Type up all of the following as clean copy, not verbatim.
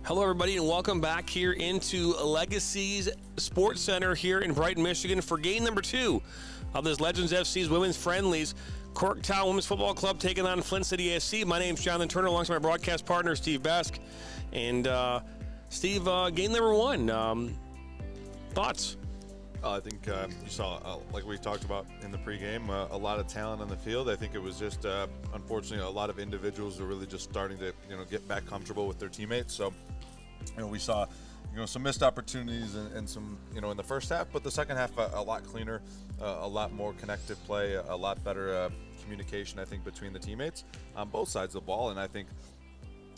Hello, everybody, and welcome back here into Legacy's Sports Center here in Brighton, Michigan for game number 2 of this Legends FC's Women's Friendlies. CORKTOWN Women's Football Club taking on Flint City SC. My name's Jonathan Turner, alongside my broadcast partner, Steve Bask. And, Steve, game number 1, thoughts? I think you saw, like we talked about in the pregame, a lot of talent on the field. I think it was just, unfortunately, a lot of individuals are really just starting to, get back comfortable with their teammates. So, we saw, some missed opportunities and some, in the first half, but the second half a lot cleaner, a lot more connected play, a lot better communication, I think, between the teammates on both sides of the ball. And I think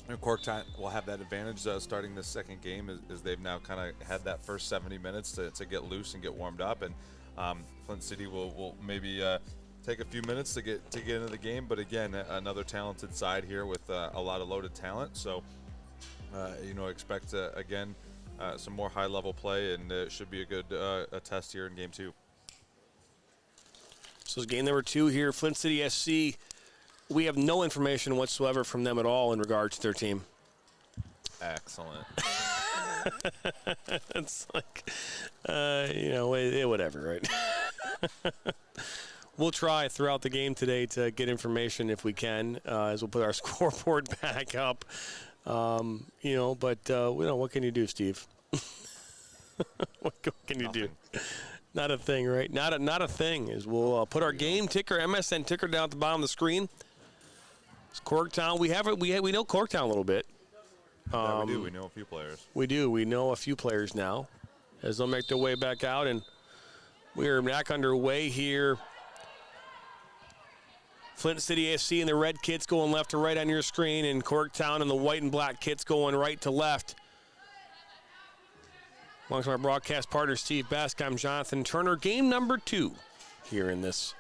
CORKTOWN will have that advantage starting this second game as they've now kind of had that first 70 minutes to get loose and get warmed up. And Flint City will maybe take a few minutes to get into the game. But again, another talented side here with a lot of loaded talent. So, expect, again, some more high-level play, and it should be a good a test here in game 2. So it's game number 2 here, Flint City SC. We have no information whatsoever from them at all in regards to their team. Excellent. It's like, whatever, right? We'll try throughout the game today to get information if we can, as we'll put our scoreboard back up. What can you do, Steve? What can you do? Not a thing, right? Not a thing. Is we'll put our game ticker, MSN ticker, down at the bottom of the screen. It's CORKTOWN. We know CORKTOWN a little bit. Yeah, we do. We know a few players. We do. We know a few players now, as they'll make their way back out, and we're back underway here. Flint City SC and the red kits going left to right on your screen, and CORKTOWN and the white and black kits going right to left. Alongside my broadcast partner, Steve Bask, I'm Jonathan Turner. Game number 2 here in this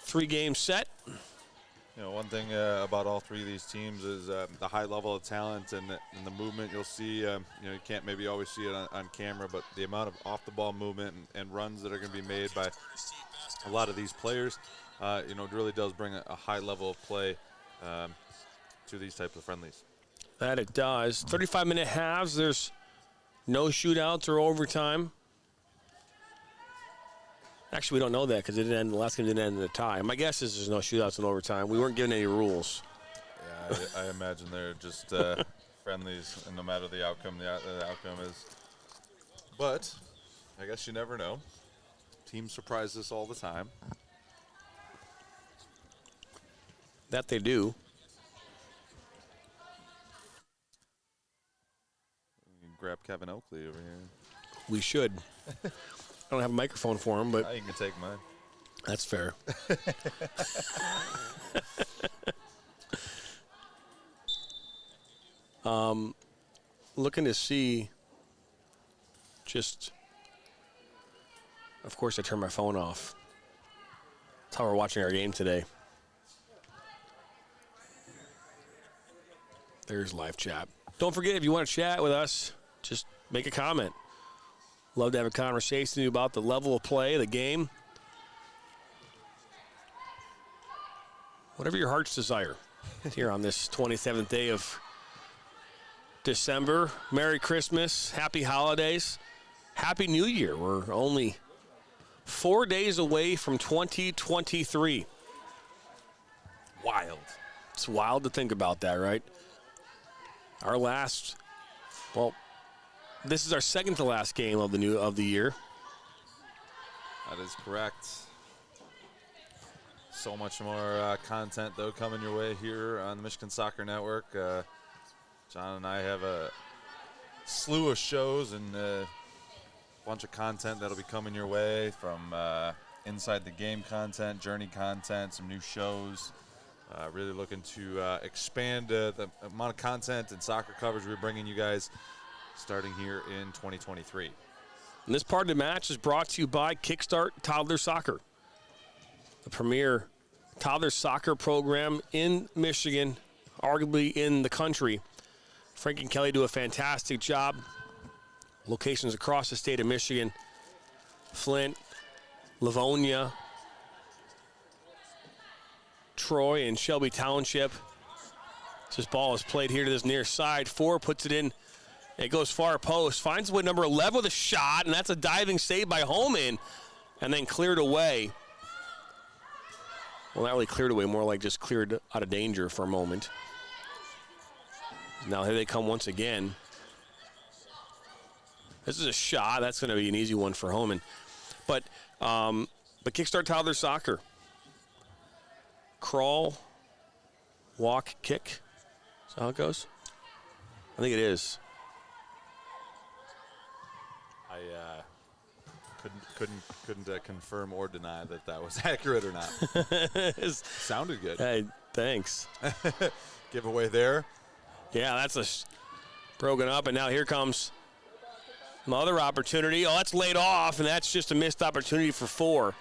3-game set. One thing about all three of these teams is the high level of talent and the movement you'll see. You can't maybe always see it on camera, but the amount of off-the-ball movement and runs that are going to be made by a lot of these players, it really does bring a high level of play to these types of friendlies. That it does. 35-minute halves. There's no shootouts or overtime. Actually, we don't know that because the last game didn't end in a tie. My guess is there's no shootouts and overtime. We weren't given any rules. Yeah, I imagine they're just friendlies, and no matter the outcome, the outcome is. But I guess you never know. Teams surprise us all the time. That they do. You can grab Kevin Oakley over here. We should. I don't have a microphone for him, but you can take mine. That's fair. Looking to see of course I turned my phone off. That's how we're watching our game today. There's live chat. Don't forget, if you want to chat with us, just make a comment. Love to have a conversation about the level of play, the game. Whatever your heart's desire. Here on this 27th day of December. Merry Christmas. Happy holidays. Happy New Year. We're only 4 days away from 2023. Wild. It's wild to think about that, right? Our last, this is our second to last game of the year. That is correct. So much more content, though, coming your way here on the Michigan Soccer Network. John and I have a slew of shows and a bunch of content that'll be coming your way, from inside the game content, journey content, some new shows. Really looking to expand the amount of content and soccer coverage we're bringing you guys starting here in 2023. And this part of the match is brought to you by Kickstart Toddler Soccer, the premier toddler soccer program in Michigan, arguably in the country. Frank and Kelly do a fantastic job. Locations across the state of Michigan: Flint, Livonia, Troy, and Shelby Township. This ball is played here to this near side. 4 puts it in. It goes far post. Finds way number 11 with a shot, and that's a diving save by Holman, and then cleared away. Well, not really cleared away, more like just cleared out of danger for a moment. Now here they come once again. This is a shot. That's going to be an easy one for Holman. But Kickstart Toddler Soccer. Crawl, walk, kick. Is that how it goes? I think it is. I couldn't confirm or deny that was accurate or not. Sounded good. Hey, thanks. Giveaway there. Yeah, that's broken up, and now here comes another opportunity. Oh, that's laid off, and that's just a missed opportunity for 4.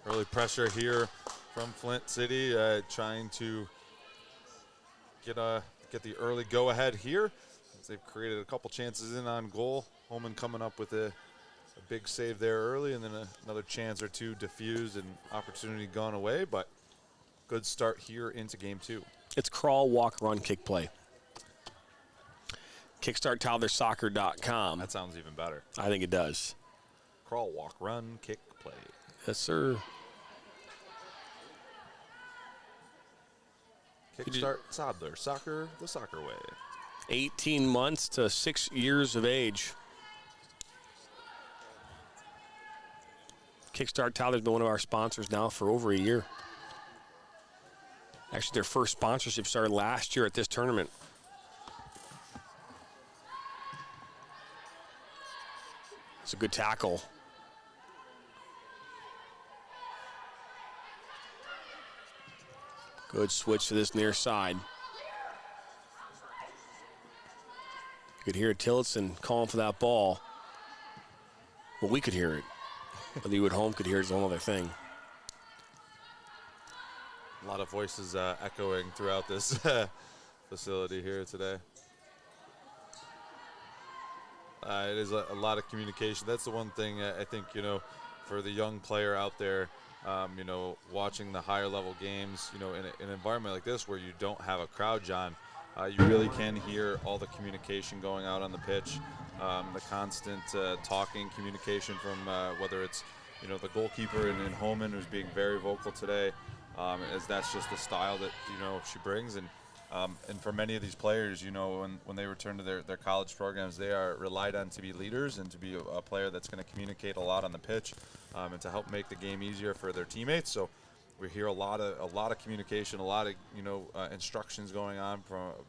Early pressure here from Flint City, trying to get the early go-ahead here. As they've created a couple chances in on goal. Holman coming up with a big save there early, and then another chance or two diffused and opportunity gone away, but good start here into game 2. It's crawl, walk, run, kick, play. KickstartToddlerSoccer.com. That sounds even better. I think it does. Crawl, walk, run, kick, play. Yes, sir. Kickstart Toddler Soccer the soccer way. 18 months to 6 years of age. Kickstart Toddler's been one of our sponsors now for over a year. Actually, their first sponsorship started last year at this tournament. It's a good tackle. Good switch to this near side. You could hear Tillotson calling for that ball. Well, we could hear it. Whether you at home could hear it is a whole other thing. A lot of voices echoing throughout this facility here today. It is a lot of communication. That's the one thing I think, for the young player out there, watching the higher level games, in an environment like this where you don't have a crowd, John, you really can hear all the communication going out on the pitch, the constant talking communication from whether it's, the goalkeeper in Holman, who's being very vocal today, as that's just the style that, she brings. And for many of these players, when they return to their college programs, they are relied on to be leaders and to be a player that's going to communicate a lot on the pitch, and to help make the game easier for their teammates. So we hear a lot of communication, a lot of instructions going on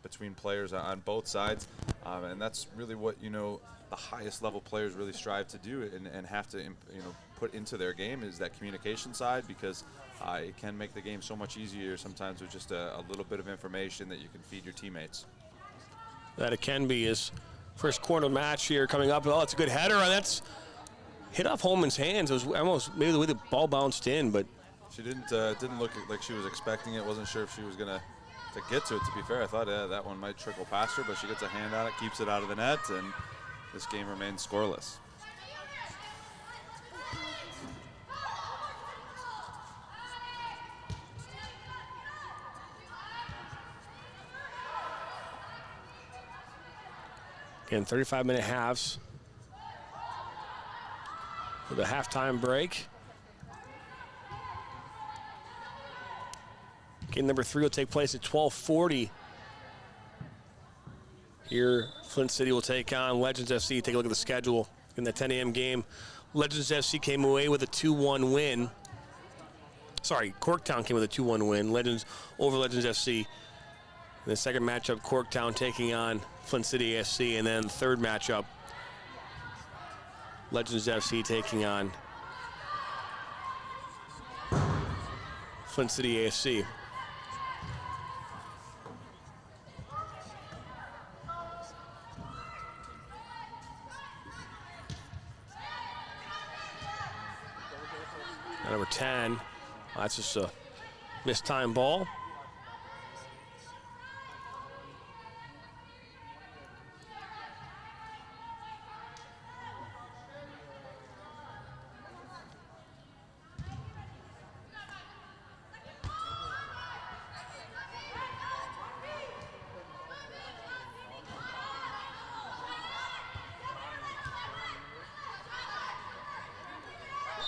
between players on both sides, and that's really what the highest level players really strive to do and have to put into their game is that communication side, because it can make the game so much easier sometimes with just a little bit of information that you can feed your teammates. That it can be his first quarter match here coming up. Oh, it's a good header, and that's hit off Holman's hands. It was almost maybe the way the ball bounced in, but she didn't look like she was expecting it. Wasn't sure if she was gonna to get to it. To be fair, I thought that one might trickle past her, but she gets a hand on it, keeps it out of the net, and this game remains scoreless. Again, 35-minute halves with a halftime break. Game number 3 will take place at 12:40. Here, Flint City will take on Legends FC. Take a look at the schedule in the 10 a.m. game. Legends FC came away with a 2-1 win. Sorry, Corktown came with a 2-1 win. Legends over Legends FC. In the second matchup, Corktown taking on Flint City AFC. And then the third matchup, Legends FC taking on Flint City AFC. Number 10, that's just a mistime ball.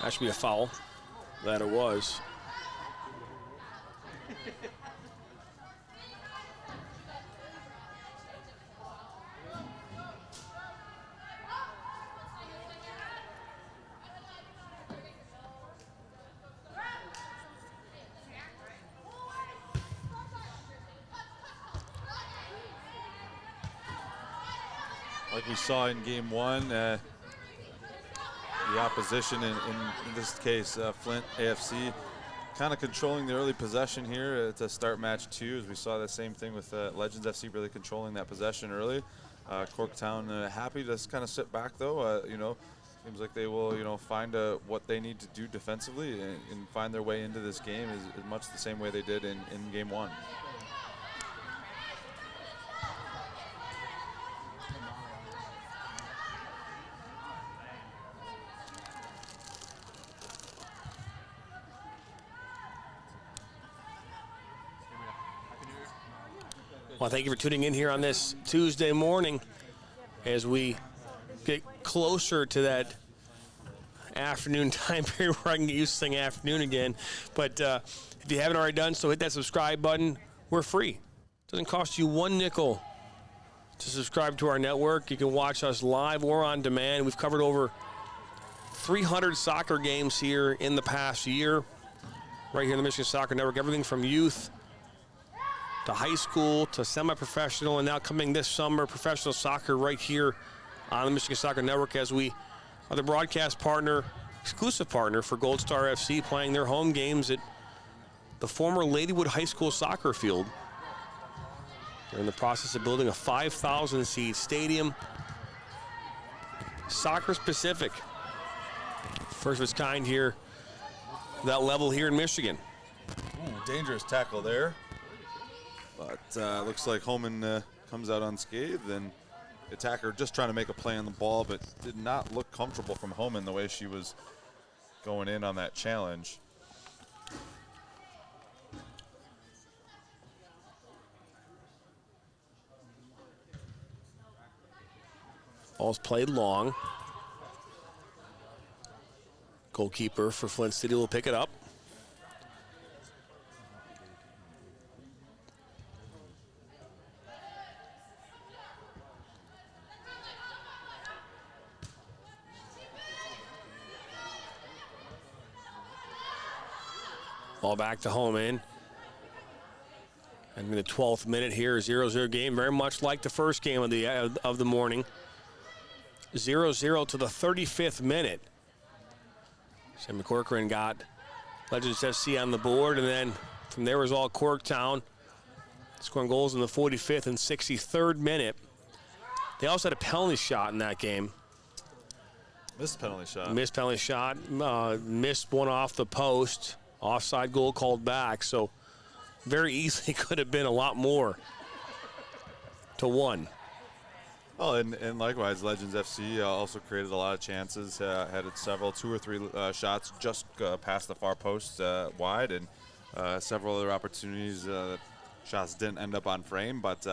That should be a foul. That it was. Like we saw in game one, the opposition, in this case, Flint AFC, kind of controlling the early possession here to start match 2, as we saw the same thing with Legends FC really controlling that possession early. Corktown happy to kind of sit back though. Seems like they will, find what they need to do defensively and find their way into this game as much the same way they did in game 1. Well, thank you for tuning in here on this Tuesday morning as we get closer to that afternoon time period where I can get used to saying afternoon again. But if you haven't already done so, hit that subscribe button. We're free. It doesn't cost you one nickel to subscribe to our network. You can watch us live or on demand. We've covered over 300 soccer games here in the past year, right here in the Michigan Soccer Network. Everything from youth to high school to semi-professional, and now coming this summer, professional soccer right here on the Michigan Soccer Network, as we are the broadcast partner, exclusive partner for Gold Star FC, playing their home games at the former Ladywood High School soccer field. They're in the process of building a 5,000-seat stadium. Soccer specific. First of its kind here, that level here in Michigan. Ooh, dangerous tackle there. But looks like Homan comes out unscathed, and the attacker just trying to make a play on the ball, but did not look comfortable from Homan the way she was going in on that challenge. Ball's played long. Goalkeeper for Flint City will pick it up. Ball back to Homan. And in the 12th minute here, 0-0 game, very much like the first game of the morning. 0-0 to the 35th minute. Sam McCorcoran got Legends FC on the board, and then from there was all Corktown, scoring goals in the 45th and 63rd minute. They also had a penalty shot in that game. Missed penalty shot. Missed penalty shot. Missed one off the post. Offside goal called back. So very easily could have been a lot more to 1. Oh, and likewise, Legends FC also created a lot of chances. Had several, 2 or 3 shots just past the far post wide, and several other opportunities. Shots didn't end up on frame, but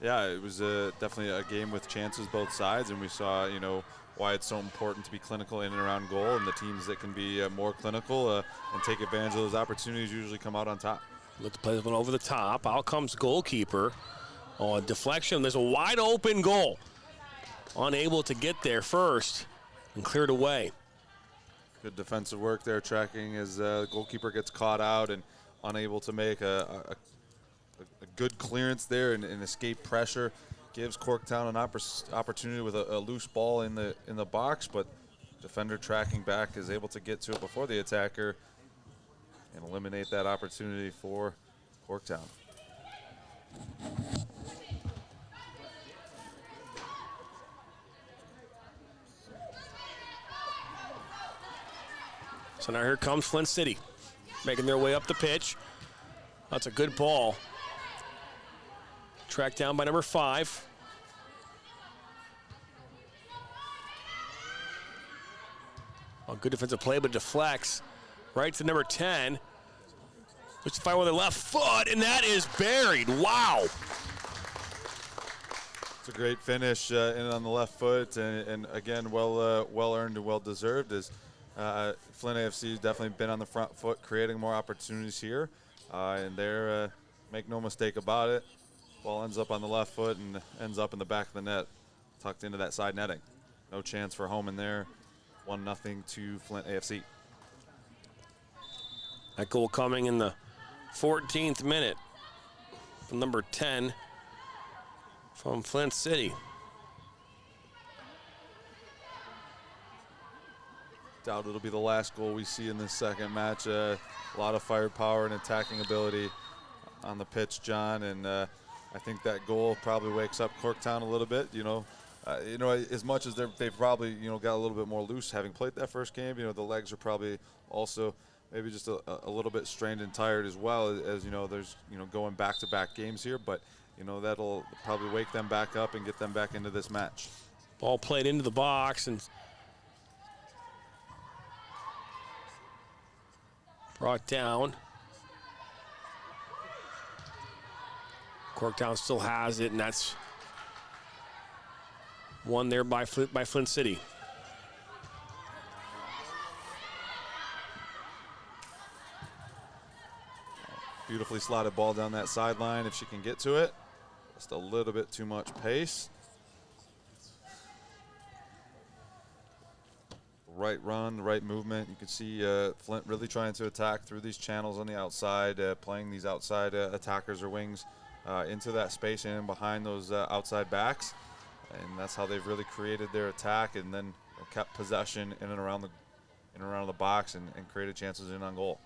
yeah, it was definitely a game with chances both sides, and we saw, why it's so important to be clinical in and around goal, and the teams that can be more clinical and take advantage of those opportunities usually come out on top. Let's play this one over the top. Out comes goalkeeper. Oh, a deflection. There's a wide open goal. Unable to get there first and cleared away. Good defensive work there, tracking as the goalkeeper gets caught out and unable to make a good clearance there and escape pressure. Gives Corktown an opportunity with a loose ball in the box, but defender tracking back is able to get to it before the attacker and eliminate that opportunity for Corktown. So now here comes Flint City, making their way up the pitch. That's a good ball. Tracked down by number 5. A good defensive play, but deflects right to number 10. Looks to fire with the left foot, and that is buried. Wow. It's a great finish in on the left foot, and again, well earned and well deserved. As Flint AFC has definitely been on the front foot, creating more opportunities here. And they're, make no mistake about it, ball ends up on the left foot and ends up in the back of the net, tucked into that side netting. No chance for home in there. 1-0 to Flint AFC. That goal coming in the 14th minute from number 10 from Flint City. Doubt it'll be the last goal we see in this second match. A lot of firepower and attacking ability on the pitch, John, and I think that goal probably wakes up Corktown a little bit. You know, as much as they've probably got a little bit more loose having played that first game. The legs are probably also maybe just a little bit strained and tired as well, as there's going back-to-back games here, but that'll probably wake them back up and get them back into this match. Ball played into the box and brought down. Corktown still has it, and that's won there by Flint City. Beautifully slotted ball down that sideline if she can get to it. Just a little bit too much pace. Right run, the right movement. You can see Flint really trying to attack through these channels on the outside, playing these outside attackers or wings into that space and in behind those outside backs. And that's how they've really created their attack, and then kept possession in and around the box and created chances in on goal.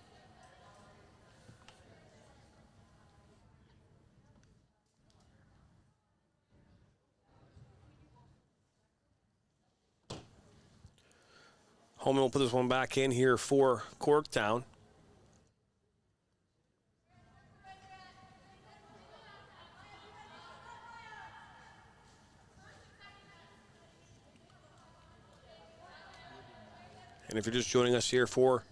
Holman will put this one back in here for Corktown. And if you're just joining us here for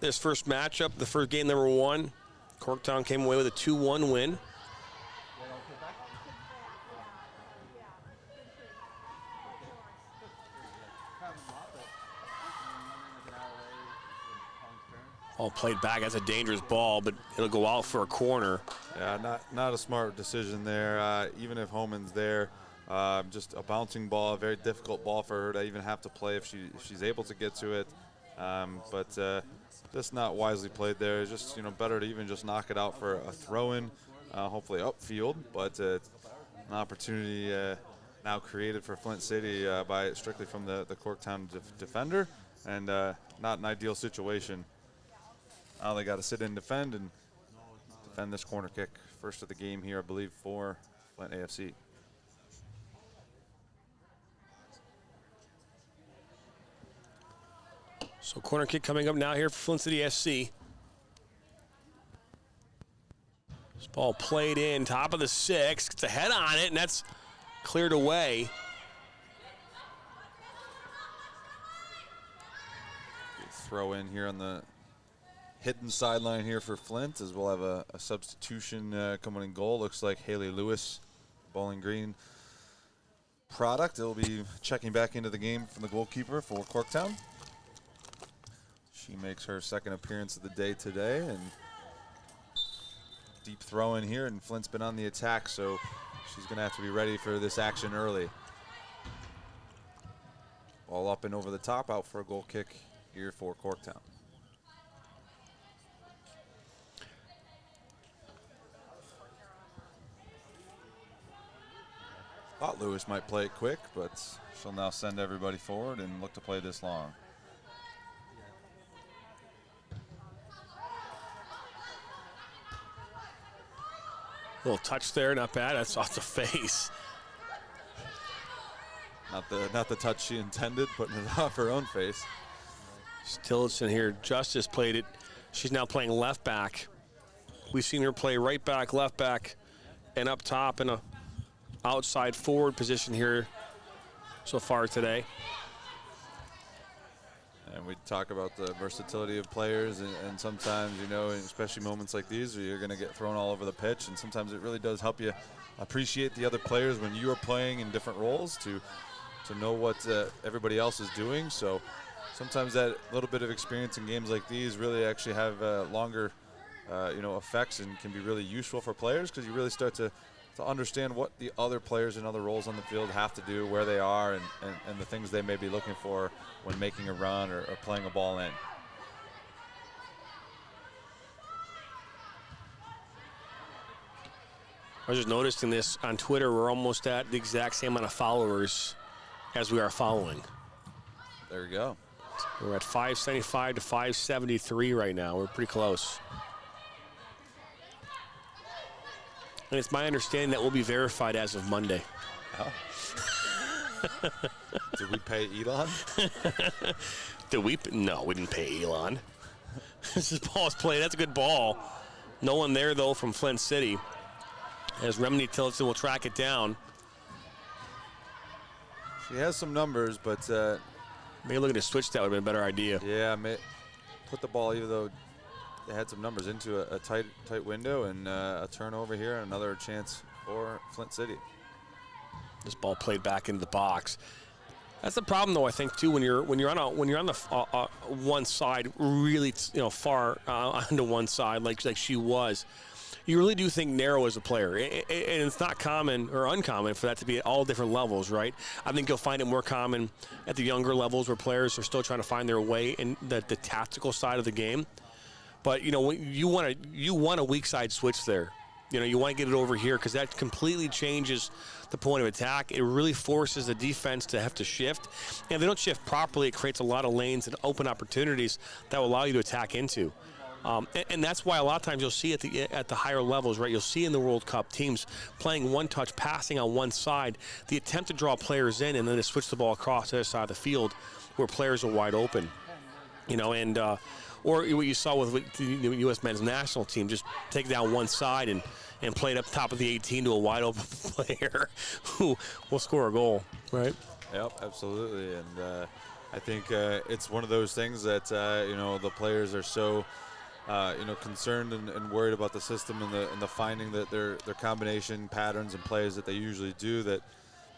this first matchup, the first game number 1, Corktown came away with a 2-1 win. All played back. That's a dangerous ball, but it'll go out for a corner. Yeah, not a smart decision there. Even if Homan's there, just a bouncing ball, a very difficult ball for her to even have to play if she's able to get to it. But just not wisely played there. Just better to even just knock it out for a throw-in, hopefully upfield. But an opportunity now created for Flint City by strictly from the Corktown defender, and not an ideal situation. Now they got to sit and defend this corner kick. First of the game here, I believe, for Flint AFC. So corner kick coming up now here for Flint City SC. This ball played in, top of the 6, gets a head on it, and that's cleared away. Throw in here on the hidden sideline here for Flint, as we'll have a substitution coming in goal. Looks like Haley Lewis, Bowling Green product. It'll be checking back into the game from the goalkeeper for Corktown. She makes her second appearance of the day today, and deep throw in here, and Flint's been on the attack, so she's gonna have to be ready for this action early. Ball up and over the top, out for a goal kick here for Corktown. Thought Lewis might play it quick, but she'll now send everybody forward and look to play this long. Little touch there, not bad. That's off the face. Not the touch she intended, putting it off her own face. Tillotson here, Justice played it. She's now playing left back. We've seen her play right back, left back, and up top in a outside forward position here so far today. And we talk about the versatility of players, and sometimes, especially moments like these where you're going to get thrown all over the pitch, and sometimes it really does help you appreciate the other players when you are playing in different roles to know what everybody else is doing. So sometimes that little bit of experience in games like these really actually have longer, effects and can be really useful for players, because you really start to understand what the other players in other roles on the field have to do, where they are, and the things they may be looking for when making a run or playing a ball in. I was just noticing this on Twitter. We're almost at the exact same amount of followers as we are following. There you go. We're at 575 to 573 right now. We're pretty close. And it's my understanding that we'll be verified as of Monday. Oh. Did we pay Elon? Did we? No, we didn't pay Elon. This ball is played. That's a good ball. No one there, though, from Flint City. As Remini Tillotson will track it down. She has some numbers, but maybe looking to switch that would have been a better idea. Yeah, put the ball, even though they had some numbers, into a tight window, and a turnover here, and another chance for Flint City. This ball played back into the box. That's the problem, though. I think too, when you're on the one side, really far onto one side, like she was. You really do think narrow as a player. And it's not common or uncommon for that to be at all different levels, right? I think you'll find it more common at the younger levels where players are still trying to find their way in the tactical side of the game. But, when you want a weak side switch there. You want to get it over here, because that completely changes the point of attack. It really forces the defense to have to shift. And if they don't shift properly, it creates a lot of lanes and open opportunities that will allow you to attack into. And that's why a lot of times you'll see at the higher levels, right? You'll see in the World Cup teams playing one-touch passing on one side, the attempt to draw players in and then to switch the ball across to the other side of the field where players are wide open. Or what you saw with the U.S. men's national team, just take down one side and play it up top of the 18 to a wide open player who will score a goal, right? Yep, absolutely. And I think it's one of those things that, the players are so concerned and worried about the system and the finding that their combination patterns and plays that they usually do, that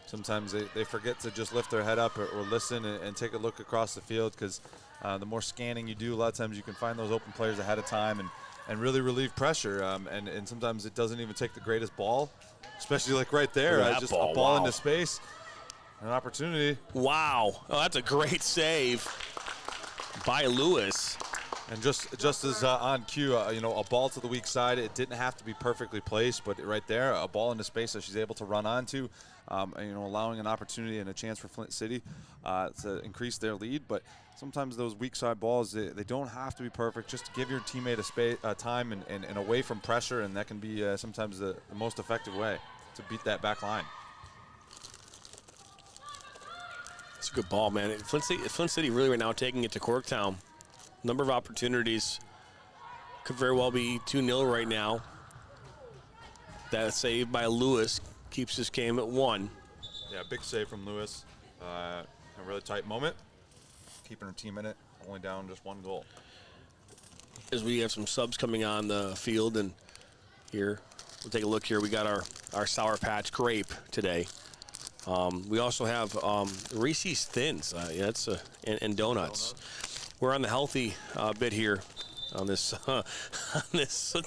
sometimes they forget to just lift their head up or listen and take a look across the field, because the more scanning you do, a lot of times you can find those open players ahead of time and really relieve pressure. And sometimes it doesn't even take the greatest ball, especially like right there. Just a ball into space, an opportunity. Wow. Oh, that's a great save by Lewis. And just as on cue, a ball to the weak side. It didn't have to be perfectly placed, but right there, a ball into space that she's able to run onto, allowing an opportunity and a chance for Flint City to increase their lead. But sometimes those weak side balls, they don't have to be perfect. Just give your teammate time and away from pressure, and that can be sometimes the most effective way to beat that back line. It's a good ball, man. Flint City really right now taking it to Corktown. Number of opportunities. Could very well be 2-0 right now. That save by Lewis keeps this game at 1. Yeah, big save from Lewis. A really tight moment. Keeping her team in it. Only down just 1 goal. As we have some subs coming on the field, and here, we'll take a look here. We got our Sour Patch Grape today. We also have Reese's Thins. And donuts. We're on the healthy bit here on this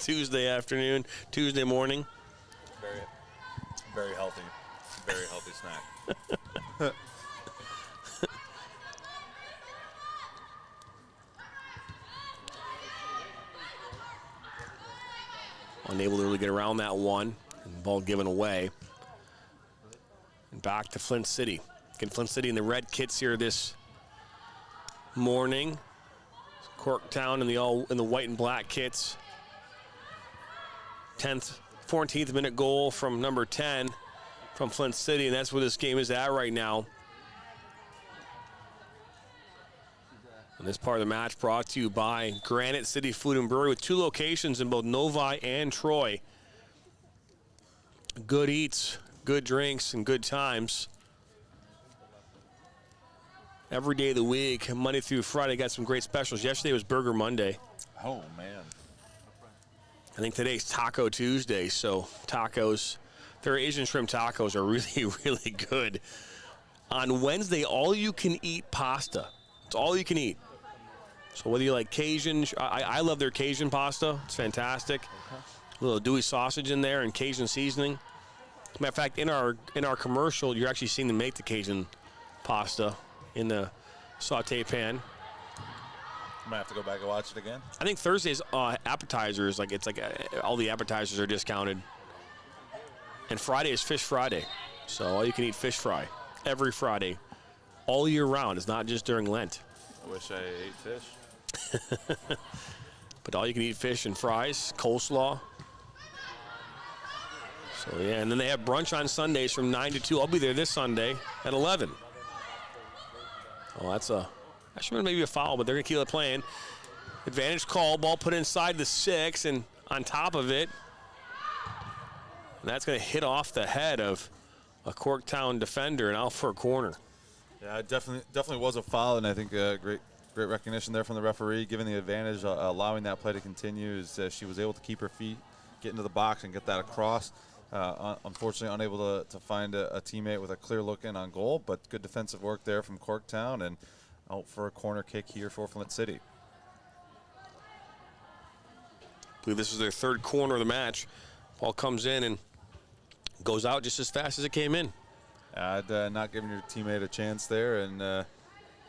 Tuesday afternoon, Tuesday morning. Very, very healthy. Very healthy snack. Unable to really get around that one. And ball given away. And back to Flint City. Again, Flint City in the red kits here this morning. Corktown in the white and black kits. 14th minute goal from number 10 from Flint City, and that's where this game is at right now. And this part of the match brought to you by Granite City Food and Brewery, with 2 locations in both Novi and Troy. Good eats, good drinks, and good times. Every day of the week, Monday through Friday, got some great specials. Yesterday was Burger Monday. Oh, man. I think today's Taco Tuesday, so tacos, their Asian shrimp tacos are really, really good. On Wednesday, all-you-can-eat pasta. It's all you can eat. So whether you like Cajun, I love their Cajun pasta. It's fantastic. A little Dewey sausage in there and Cajun seasoning. Matter of fact, in our commercial, you're actually seeing them make the Cajun pasta in the saute pan. I might have to go back and watch it again. I think Thursday's appetizers, all the appetizers are discounted. And Friday is Fish Friday. So all you can eat fish fry every Friday, all year round. It's not just during Lent. I wish I ate fish. But all you can eat fish and fries, coleslaw. So yeah, and then they have brunch on Sundays from 9 to 2. I'll be there this Sunday at 11. Oh, that should have been maybe a foul, but they're going to keep it playing. Advantage call, ball put inside the 6, and on top of it, and that's going to hit off the head of a Corktown defender and out for a corner. Yeah, it definitely was a foul, and I think great recognition there from the referee, giving the advantage, allowing that play to continue. She was able to keep her feet, get into the box, and get that across. Unfortunately, unable to find a teammate with a clear look in on goal, but good defensive work there from Corktown, and out for a corner kick here for Flint City. I believe this is their third corner of the match. Ball comes in and goes out just as fast as it came in. Not giving your teammate a chance there, and I'm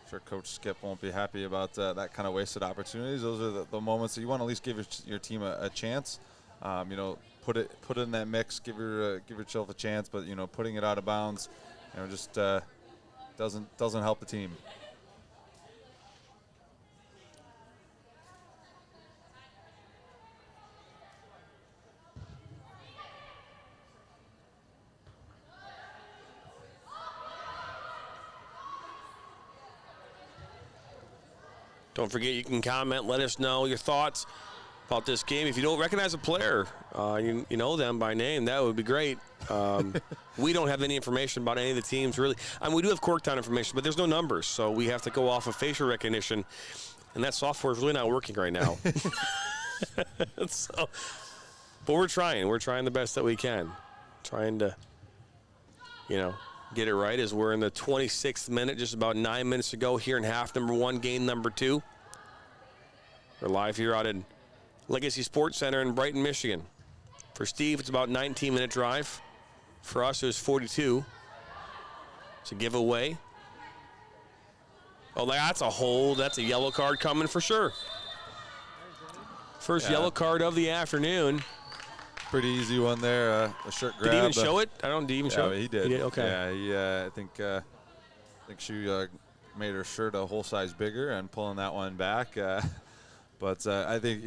sure Coach Skip won't be happy about that kind of wasted opportunities. Those are the moments that you want to at least give your team a chance. Put it in that mix, give yourself a chance, but putting it out of bounds, just doesn't help the team. Don't forget, you can comment, let us know your thoughts about this game. If you don't recognize a player, you know them by name, that would be great. We don't have any information about any of the teams, really. We do have Corktown information, but there's no numbers, so we have to go off of facial recognition, and that software is really not working right now. But we're trying. We're trying the best that we can. Trying to, get it right as we're in the 26th minute, just about 9 minutes to go here in half number 1, game number 2. We're live here out in Legacy Sports Center in Brighton, Michigan. For Steve, it's about 19-minute drive. For us, it was 42. It's a giveaway. Oh, that's a hold. That's a yellow card coming for sure. First yellow card of the afternoon. Pretty easy one there, a shirt grab. Did he even show it? Did he even show it? He did. He did? Okay. Yeah, I think she made her shirt a whole size bigger and pulling that one back. But I think,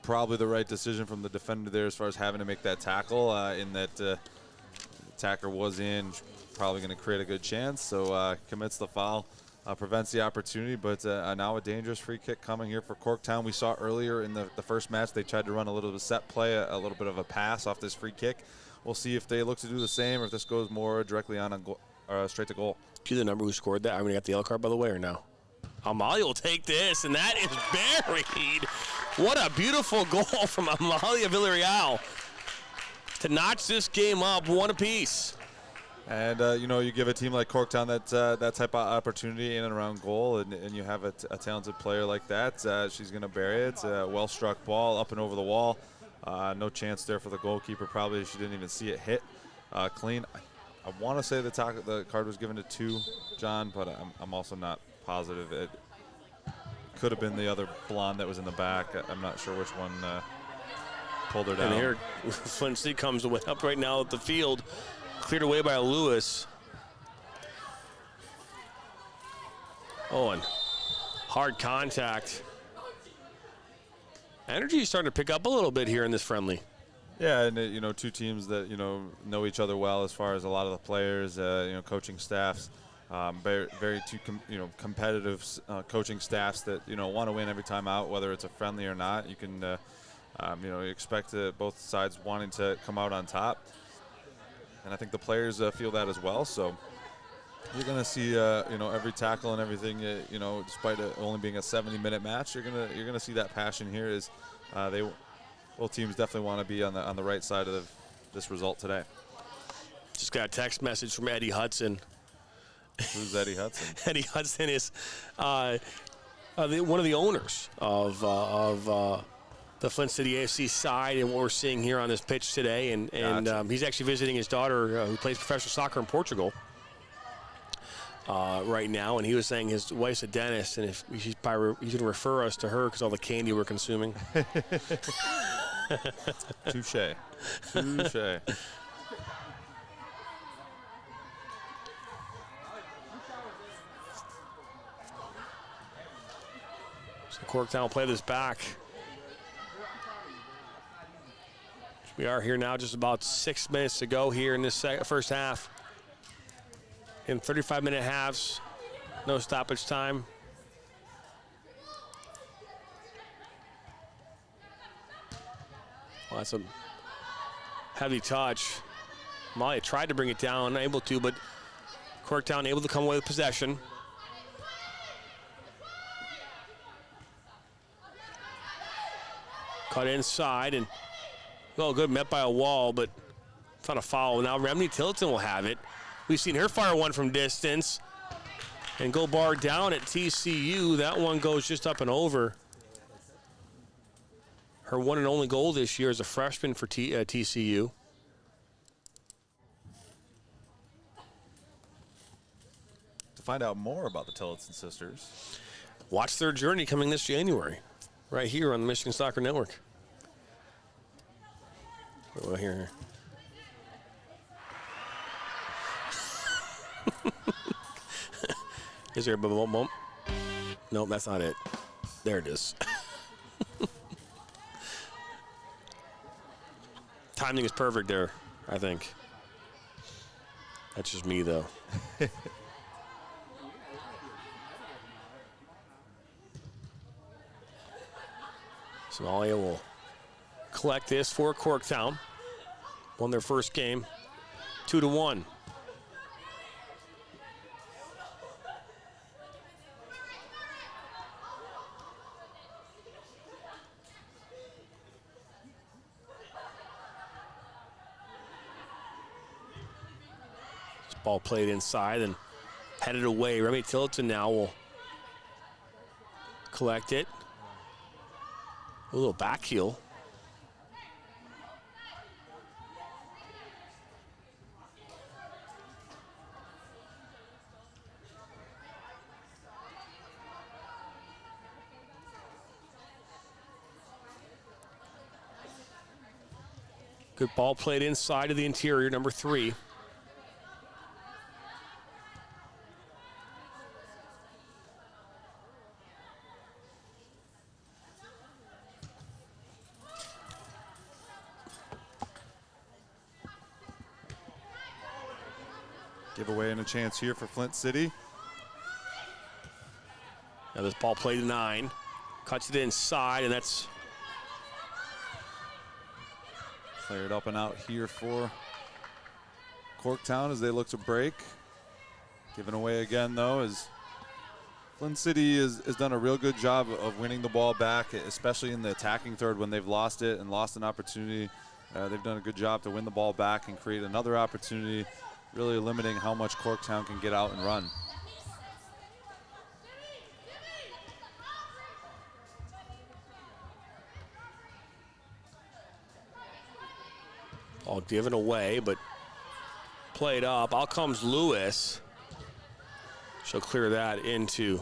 probably the right decision from the defender there as far as having to make that tackle, in that the attacker was in, probably going to create a good chance. So commits the foul, prevents the opportunity, but now a dangerous free kick coming here for Corktown. We saw earlier in the first match they tried to run a little bit of set play, a little bit of a pass off this free kick. We'll see if they look to do the same or if this goes more directly on straight to goal. Do you the number who scored that? He got the yellow card, by the way, or no? Amalia will take this, and that is buried. What a beautiful goal from Amalia Villarreal to notch this game up one apiece. And, you give a team like Corktown that type of opportunity in and around goal, and you have a talented player like that. She's going to bury it. It's a well-struck ball up and over the wall. No chance there for the goalkeeper. Probably she didn't even see it hit clean. I want to say the card was given to 2, John, but I'm also not positive. It could have been the other blonde that was in the back. I'm not sure which one pulled her down. And here, Flint City comes up right now at the field. Cleared away by Lewis. Oh, and hard contact. Energy is starting to pick up a little bit here in this friendly. Yeah, and two teams that know each other well as far as a lot of the players, coaching staffs, very two competitive coaching staffs that want to win every time out, whether it's a friendly or not. You can you expect both sides wanting to come out on top, and I think the players feel that as well. So you're going to see every tackle and everything. Despite it only being a 70-minute match, you're gonna see that passion here. Is both teams definitely want to be on the right side of this result today. Just got a text message from Eddie Hudson. Who's Eddie Hudson? Eddie Hudson is one of the owners of the Flint City AFC side, and what we're seeing here on this pitch today. And Gotcha. he's actually visiting his daughter who plays professional soccer in Portugal right now. And he was saying his wife's a dentist, and if he's going to refer us to her because all the candy we're consuming. Touche. Touche. So Corktown will play this back. We are here now, just about 6 minutes to go here in this first half. In 35-minute halves, no stoppage time. Well, that's a heavy touch. Malia tried to bring it down, unable to, but Corktown able to come away with possession. Cut inside, and well, good, met by a wall, but it's not a foul. Now Remedy Tillotson will have it. We've seen her fire one from distance and go bar down at TCU. That one goes just up and over. Her one and only goal this year as a freshman for TCU. To find out more about the Tillotson sisters, watch their journey coming this January, right here on the Michigan Soccer Network. Well, here. Is there a bump? Nope, that's not it. There it is. Timing is perfect there, I think. That's just me, though. Somalia will collect this for Corktown. Won their first game, 2-1. This ball played inside and headed away. Remedy Tillotson now will collect it. A little back heel. Good ball played inside of the interior, number 3. giveaway and a chance here for Flint City. Now this ball played to 9. Cuts it inside, and that's cleared up and out here for Corktown as they look to break. Given away again, though, as Flint City has done a real good job of winning the ball back, especially in the attacking third when they've lost it and lost an opportunity. They've done a good job to win the ball back and create another opportunity, really limiting how much Corktown can get out and run. all given away, but played up. Out comes Lewis. She'll clear that into.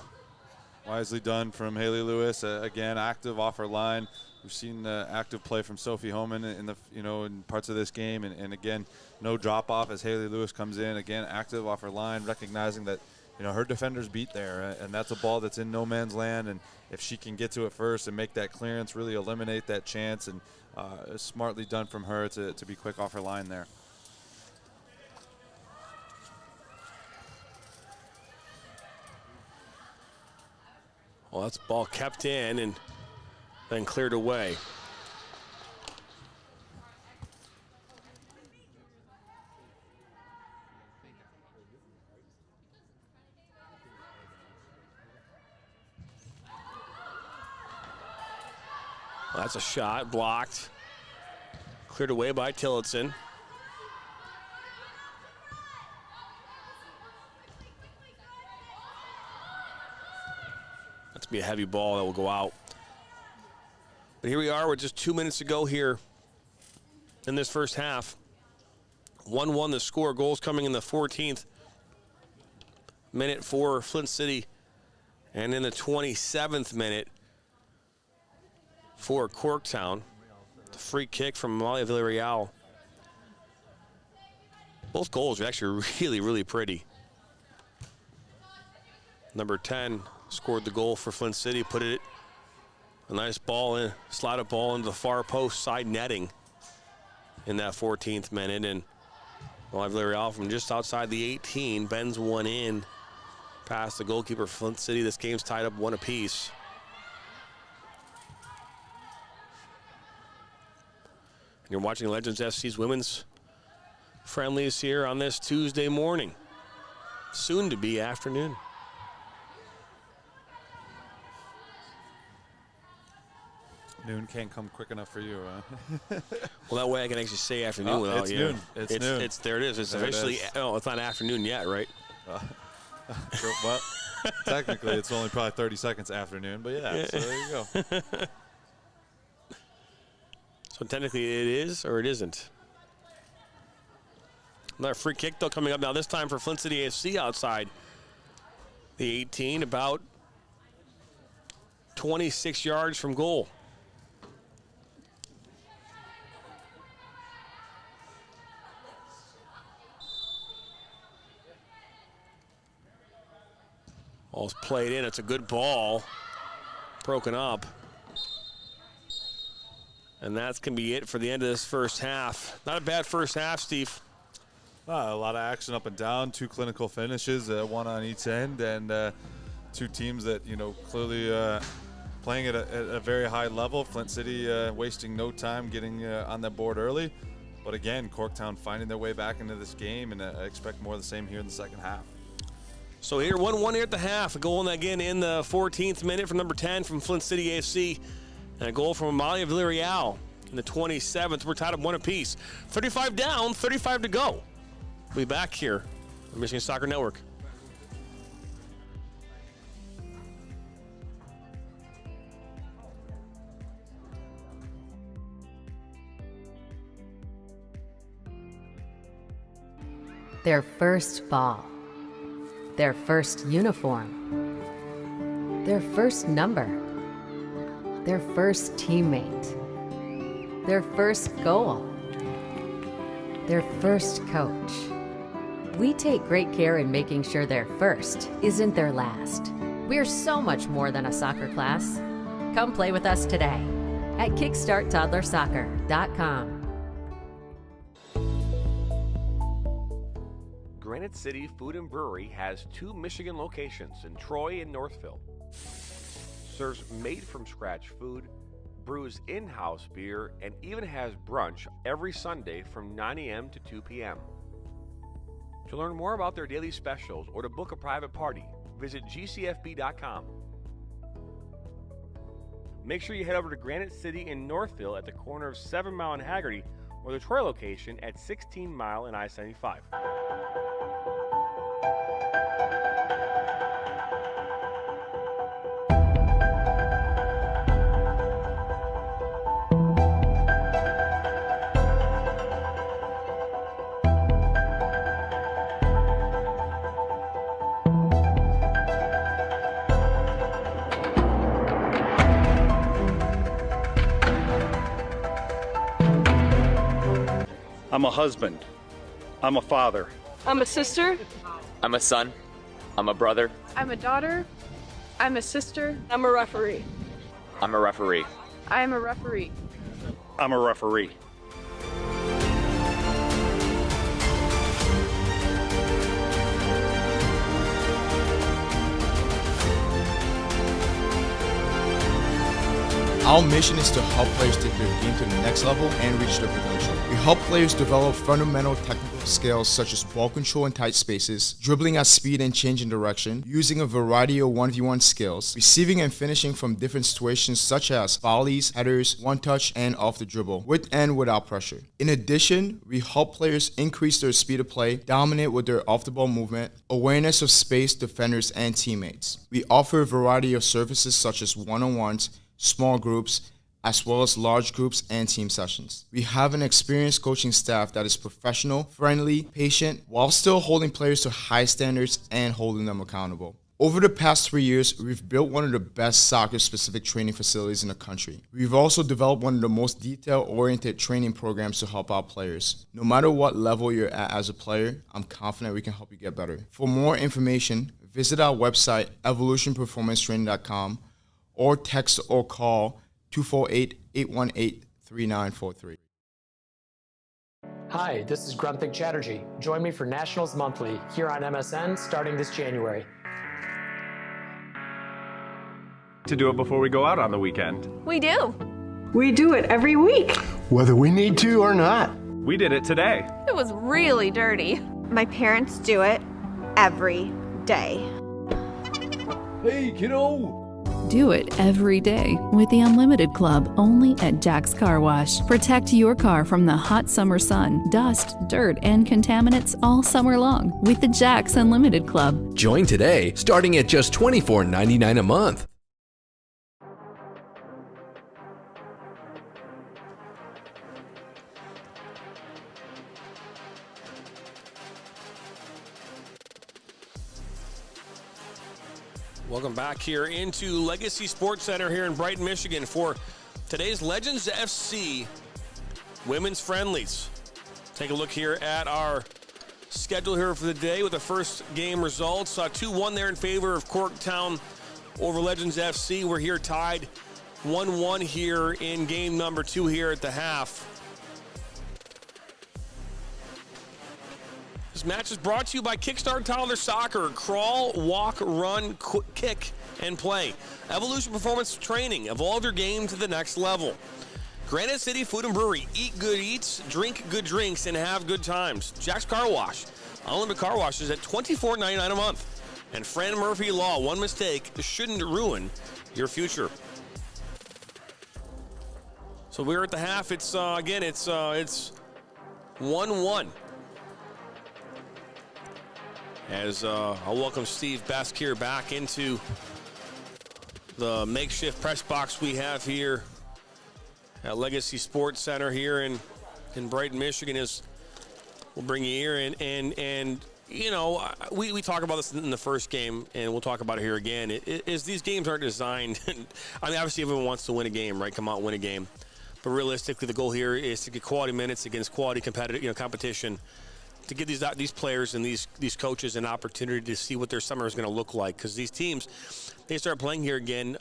Wisely done from Haley Lewis. Again, active off her line. We've seen active play from Sophie Homan in the in parts of this game, and again, no drop off as Haley Lewis comes in. Again, active off her line, recognizing that her defenders beat there, and that's a ball that's in no man's land. And if she can get to it first and make that clearance, really eliminate that chance, and smartly done from her to be quick off her line there. Well, that's ball kept in and then cleared away. Well, that's a shot, blocked. Cleared away by Tillotson. to be a heavy ball that will go out. But here we are with just 2 minutes to go here in this first half. 1-1 the score. Goals coming in the 14th minute for Flint City. And in the 27th minute for Corktown. The free kick from Amalia Villarreal. Both goals are actually really, really pretty. Number 10 scored the goal for Flint City, put it a nice ball in, slotted ball into the far post side netting in that 14th minute. And Villarreal from just outside the 18 bends one in past the goalkeeper Flint City. This game's tied up 1 apiece. You're watching Legends FC's women's friendlies here on this Tuesday morning, soon to be afternoon. Noon can't come quick enough for you. Well, that way I can actually say afternoon without it's you. noon. It's noon. There it is. It's there officially. It is. Oh, it's not afternoon yet, right? Well, technically, it's only probably 30 seconds afternoon, but yeah. So there you go. So technically, it is or it isn't. Another free kick though coming up now. This time for Flint City AFC outside the 18, about 26 yards from goal. Ball's played in. It's a good ball. Broken up. And that's going to be it for the end of this first half. Not a bad first half, Steve. A lot of action up and down, 2 clinical finishes, 1 on each end, and 2 teams that, clearly playing at a very high level. Flint City wasting no time getting on the board early. But again, Corktown finding their way back into this game, and I expect more of the same here in the second half. So here, 1-1 here at the half. A goal again in the 14th minute from number 10 from Flint City AFC. And a goal from Amalia Villarreal in the 27th. We're tied up 1 apiece. 35 down, 35 to go. We'll be back here on Michigan Soccer Network. Their first ball. Their first uniform. Their first number. Their first teammate. Their first goal. Their first coach. We take great care in making sure their first isn't their last. We're so much more than a soccer class. Come play with us today at kickstarttoddlersoccer.com. Granite City Food and Brewery has 2 Michigan locations in Troy and Northville. Serves made-from-scratch food, brews in-house beer, and even has brunch every Sunday from 9 a.m. to 2 p.m. To learn more about their daily specials or to book a private party, visit gcfb.com. Make sure you head over to Granite City in Northville at the corner of 7 Mile and Haggerty, or the Troy location at 16 Mile and I-75. I'm a husband. I'm a father. I'm a sister. I'm a son. I'm a brother. I'm a daughter. I'm a sister. I'm a referee. I'm a referee. I am a referee. I'm a referee. Our mission is to help players take their game to the next level and reach their potential. We help players develop fundamental technical skills such as ball control in tight spaces, dribbling at speed and changing direction, using a variety of 1v1 skills, receiving and finishing from different situations such as volleys, headers, one touch, and off the dribble, with and without pressure. In addition, we help players increase their speed of play, dominate with their off-the-ball movement, awareness of space, defenders, and teammates. We offer a variety of services such as one-on-ones, small groups, as well as large groups and team sessions. We have an experienced coaching staff that is professional, friendly, patient, while still holding players to high standards and holding them accountable. Over the past 3 years, we've built one of the best soccer-specific training facilities in the country. We've also developed one of the most detail-oriented training programs to help out players. No matter what level you're at as a player, I'm confident we can help you get better. For more information, visit our website, evolutionperformancetraining.com, or text or call 248-818-3943. Hi, this is Grunthik Chatterjee. Join me for Nationals Monthly here on MSN starting this January. To do it before we go out on the weekend. We do. We do it every week. Whether we need to or not. We did it today. It was really dirty. My parents do it every day. Hey, kiddo! Do it every day with the Unlimited Club only at Jack's Car Wash. Protect your car from the hot summer sun, dust, dirt, and contaminants all summer long with the Jack's Unlimited Club. Join today, starting at just $24.99 a month. Welcome back here into Legacy Sports Center here in Brighton, Michigan for today's Legends FC Women's Friendlies. Take a look here at our schedule here for the day with the first game results. 2-1 there in favor of Corktown over Legends FC. We're here tied 1-1 here in game number 2 here at the half. This match is brought to you by Kickstart Toddler Soccer. Crawl, walk, run, kick, and play. Evolution Performance Training. Evolve your game to the next level. Granite City Food and Brewery. Eat good eats, drink good drinks, and have good times. Jack's Car Wash. Unlimited car washes at $24.99 a month. And Fran Murphy Law. One mistake shouldn't ruin your future. So we're at the half. It's 1-1. As I'll welcome Steve Besk here back into the makeshift press box we have here at Legacy Sports Center here in Brighton, Michigan. As we'll bring you here, and you know, we talk about this in the first game, and we'll talk about it here again. Is these games aren't designed. I mean, obviously everyone wants to win a game, right? Come out and win a game, but realistically, the goal here is to get quality minutes against quality competition. To give these players and these coaches an opportunity to see what their summer is going to look like, because these teams, they start playing here again.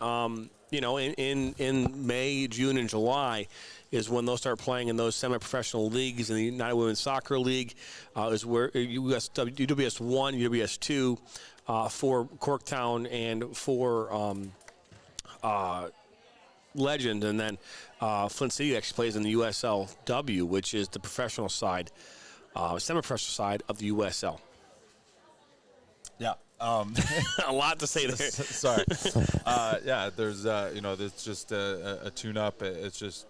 In May, June, and July is when they'll start playing in those semi-professional leagues. In the United Women's Soccer League is where UWS 1, UWS 2 for Corktown and for Legend, and then Flint City actually plays in the USLW, which is the professional side. Semi-professional side of the USL. Yeah. A lot to say there. Sorry. There's it's just a tune-up. It's just,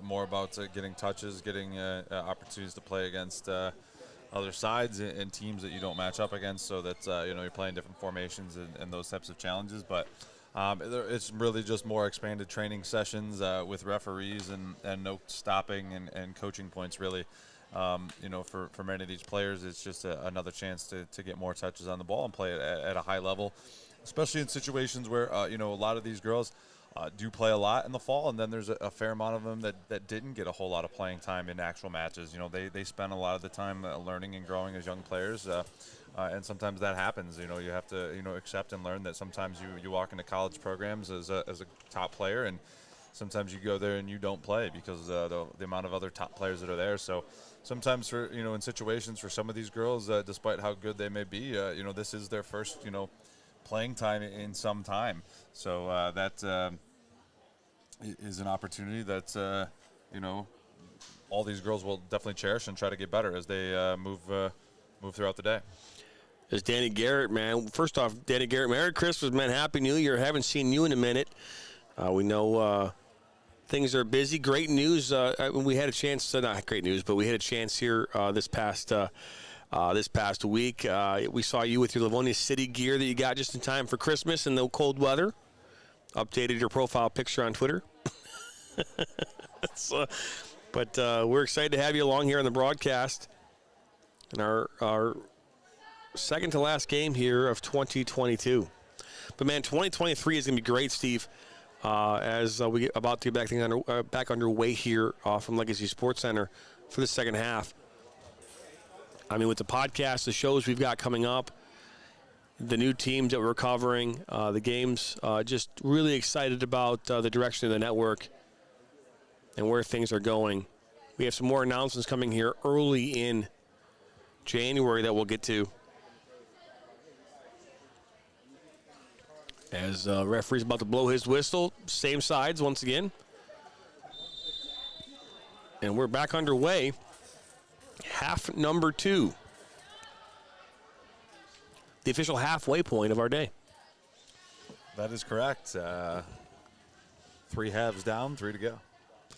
more about getting touches, getting opportunities to play against other sides and teams that you don't match up against, so that, you're playing different formations and those types of challenges. But it's really just more expanded training sessions with referees and no stopping and coaching points, really. For many of these players, it's just another chance to get more touches on the ball and play at a high level, especially in situations where, a lot of these girls do play a lot in the fall, and then there's a fair amount of them that didn't get a whole lot of playing time in actual matches. They spend a lot of the time learning and growing as young players, and sometimes that happens. You have to, accept and learn that sometimes you walk into college programs as a top player, and sometimes you go there and you don't play because the amount of other top players that are there. So sometimes for, in situations for some of these girls, despite how good they may be, this is their first, playing time in some time. So is an opportunity that, you know, all these girls will definitely cherish and try to get better as they move throughout the day. There's Danny Garrett, man. First off, Danny Garrett, Merry Christmas, man. Happy New Year. Haven't seen you in a minute. We know things are busy. Great news. We had a chance, not great news, but we had a chance here this past week. We saw you with your Livonia City gear that you got just in time for Christmas in the cold weather. Updated your profile picture on Twitter. But we're excited to have you along here on the broadcast. And our second to last game here of 2022. But, man, 2023 is going to be great, Steve, as we get about to get back underway here from Legacy Sports Center for the second half. I mean, with the podcast, the shows we've got coming up, the new teams that we're covering, the games, just really excited about the direction of the network and where things are going. We have some more announcements coming here early in January that we'll get to. As referee's about to blow his whistle, same sides once again. And we're back underway. Half number 2. The official halfway point of our day. That is correct. 3 halves down, 3 to go.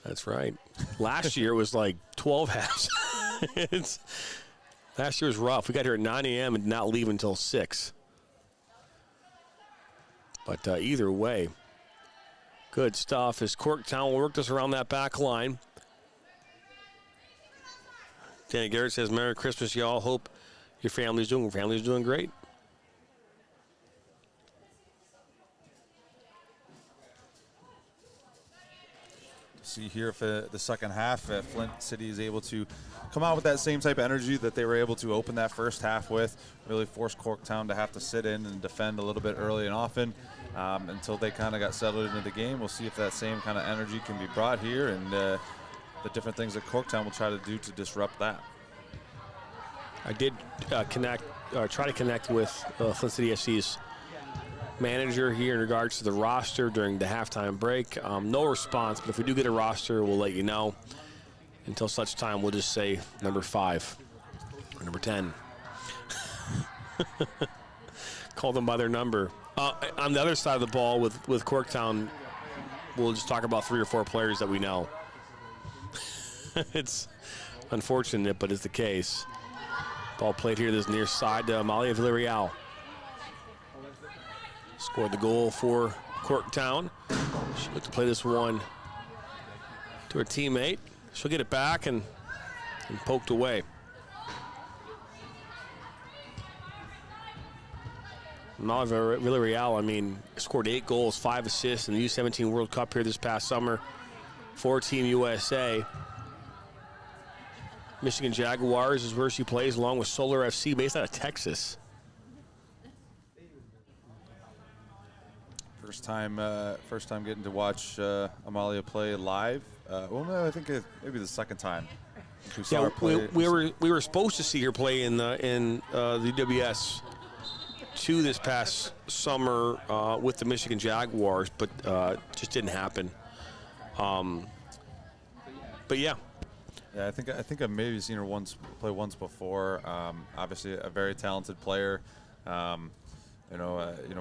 That's right. Last year was like 12 halves. Last year was rough. We got here at 9 a.m. and did not leave until 6. But either way, good stuff as Corktown worked us around that back line. Danny Garrett says, Merry Christmas, y'all. Hope your family's doing great. See here if the second half, Flint City is able to come out with that same type of energy that they were able to open that first half with, really force Corktown to have to sit in and defend a little bit early and often until they kind of got settled into the game. We'll see if that same kind of energy can be brought here and the different things that Corktown will try to do to disrupt that. I did try to connect with Flint City SC's manager here in regards to the roster during the halftime break. No response, but if we do get a roster, we'll let you know. Until such time, we'll just say number 5 or number 10. Call them by their number. On the other side of the ball with Corktown, we'll just talk about 3 or 4 players that we know. It's unfortunate, but it's the case. Ball played here this near side to Amalia Villarreal. Scored the goal for Corktown. She looked to play this one to her teammate. She'll get it back and poked away. Amalia Villarreal, I mean, scored 8 goals, 5 assists in the U17 World Cup here this past summer for Team USA. Michigan Jaguars is where she plays, along with Solar FC, based out of Texas. First time getting to watch Amalia play live. Well, no, I think maybe the second time. We saw her play. We were supposed to see her play in the WS 2 this past summer with the Michigan Jaguars, but just didn't happen. But yeah. Yeah, I think I've maybe seen her play once before. Obviously, a very talented player.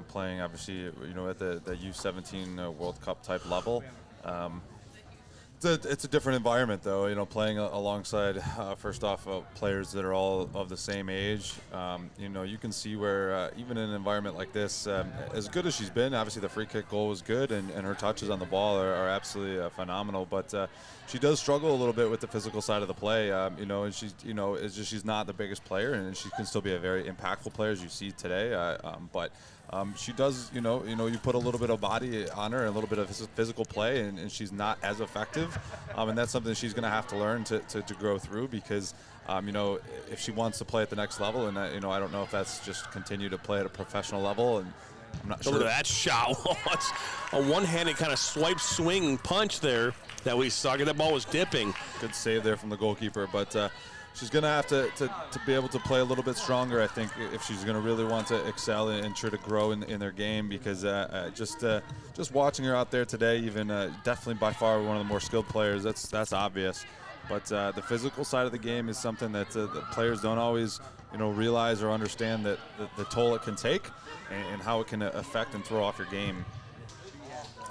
Playing obviously, at the U17 World Cup type level. It's a different environment, though. Playing alongside first off players that are all of the same age. You can see where even in an environment like this, as good as she's been, obviously the free kick goal was good, and her touches on the ball are absolutely phenomenal. But she does struggle a little bit with the physical side of the play. And she's it's just she's not the biggest player, and she can still be a very impactful player as you see today. But she does, you put a little bit of body on her, and a little bit of physical play, and she's not as effective. And that's something she's going to have to learn to grow through because, if she wants to play at the next level, and, I don't know if that's just continue to play at a professional level. And I'm not sure. Look at that shot. It's a one-handed kind of swipe, swing, punch there that we saw. That ball was dipping. Good save there from the goalkeeper. But, she's going to have to be able to play a little bit stronger, I think, if she's going to really want to excel and try to grow in their game, because just watching her out there today, even definitely by far one of the more skilled players, that's obvious. But the physical side of the game is something that the players don't always realize or understand, that the toll it can take and how it can affect and throw off your game.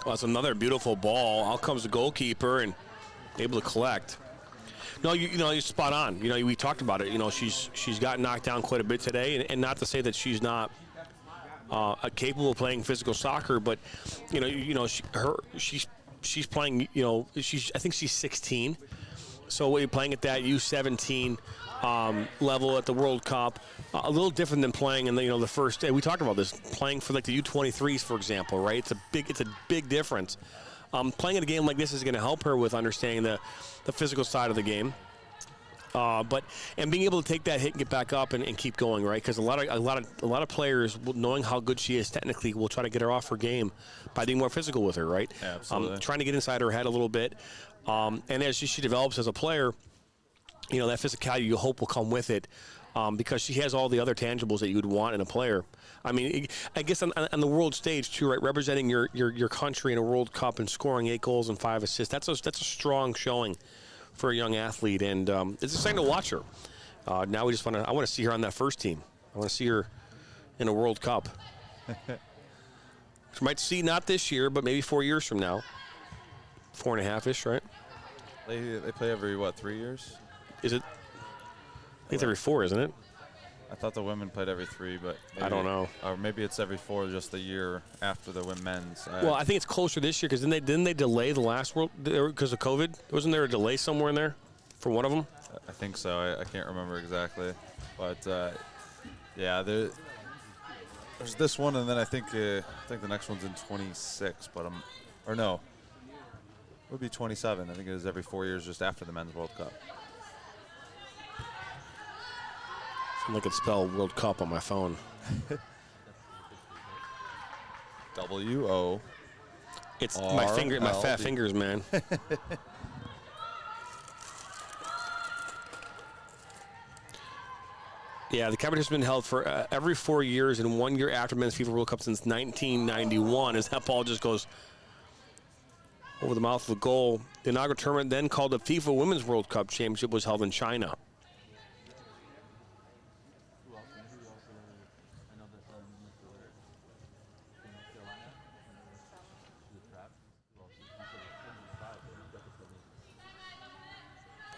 Well, it's another beautiful ball. Out comes the goalkeeper and able to collect. No, you're spot on. We talked about it. She's got knocked down quite a bit today, and not to say that she's not capable of playing physical soccer, but she's playing. I think she's 16. So you're playing at that U17 level at the World Cup, a little different than playing in the first day. We talked about this, playing for like the U23s, for example, right? It's a big difference. Playing in a game like this is going to help her with understanding the physical side of the game, and being able to take that hit and get back up and keep going, right? Because a lot of players, knowing how good she is technically, will try to get her off her game by being more physical with her, right? Absolutely. Trying to get inside her head a little bit, and as she develops as a player, that physicality you hope will come with it, because she has all the other tangibles that you would want in a player. I mean, I guess on the world stage too, right? Representing your country in a World Cup and scoring 8 goals and 5 assists. That's a strong showing for a young athlete, and it's exciting to watch her. Now I want to see her on that first team. I want to see her in a World Cup. Which might see not this year, but maybe 4 years from now. 4.5-ish, right? They play every 3 years? Is it? I think it's every 4, isn't it? I thought the women played every 3, but maybe, I don't know. Or maybe it's every 4, just the year after the women's. Well, I think it's closer this year, because didn't they delay the last World because of COVID? Wasn't there a delay somewhere in there for one of them? I think so. I can't remember exactly, but yeah, there's this one, and then I think the next one's in 26. But or no, it would be 27. I think it is every 4 years, just after the Men's World Cup. I could spell World Cup on my phone. W-O. It's my fat fingers, man. Yeah, the competition has been held for every 4 years and 1 year after Men's FIFA World Cup since 1991, as that ball just goes over the mouth of the goal. The inaugural tournament, then called the FIFA Women's World Cup Championship, was held in China.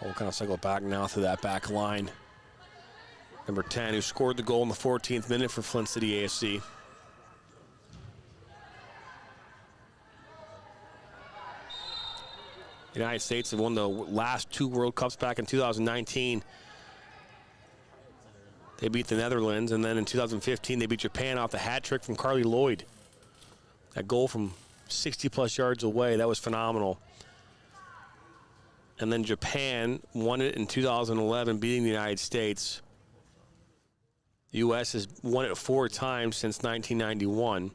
We'll kind of cycle back now through that back line. Number 10, who scored the goal in the 14th minute for Flint City AFC. The United States have won the last 2 World Cups back in 2019. They beat the Netherlands, and then in 2015 they beat Japan off the hat trick from Carly Lloyd. That goal from 60-plus yards away, that was phenomenal. And then Japan won it in 2011, beating the United States. The U.S. has won it 4 times since 1991.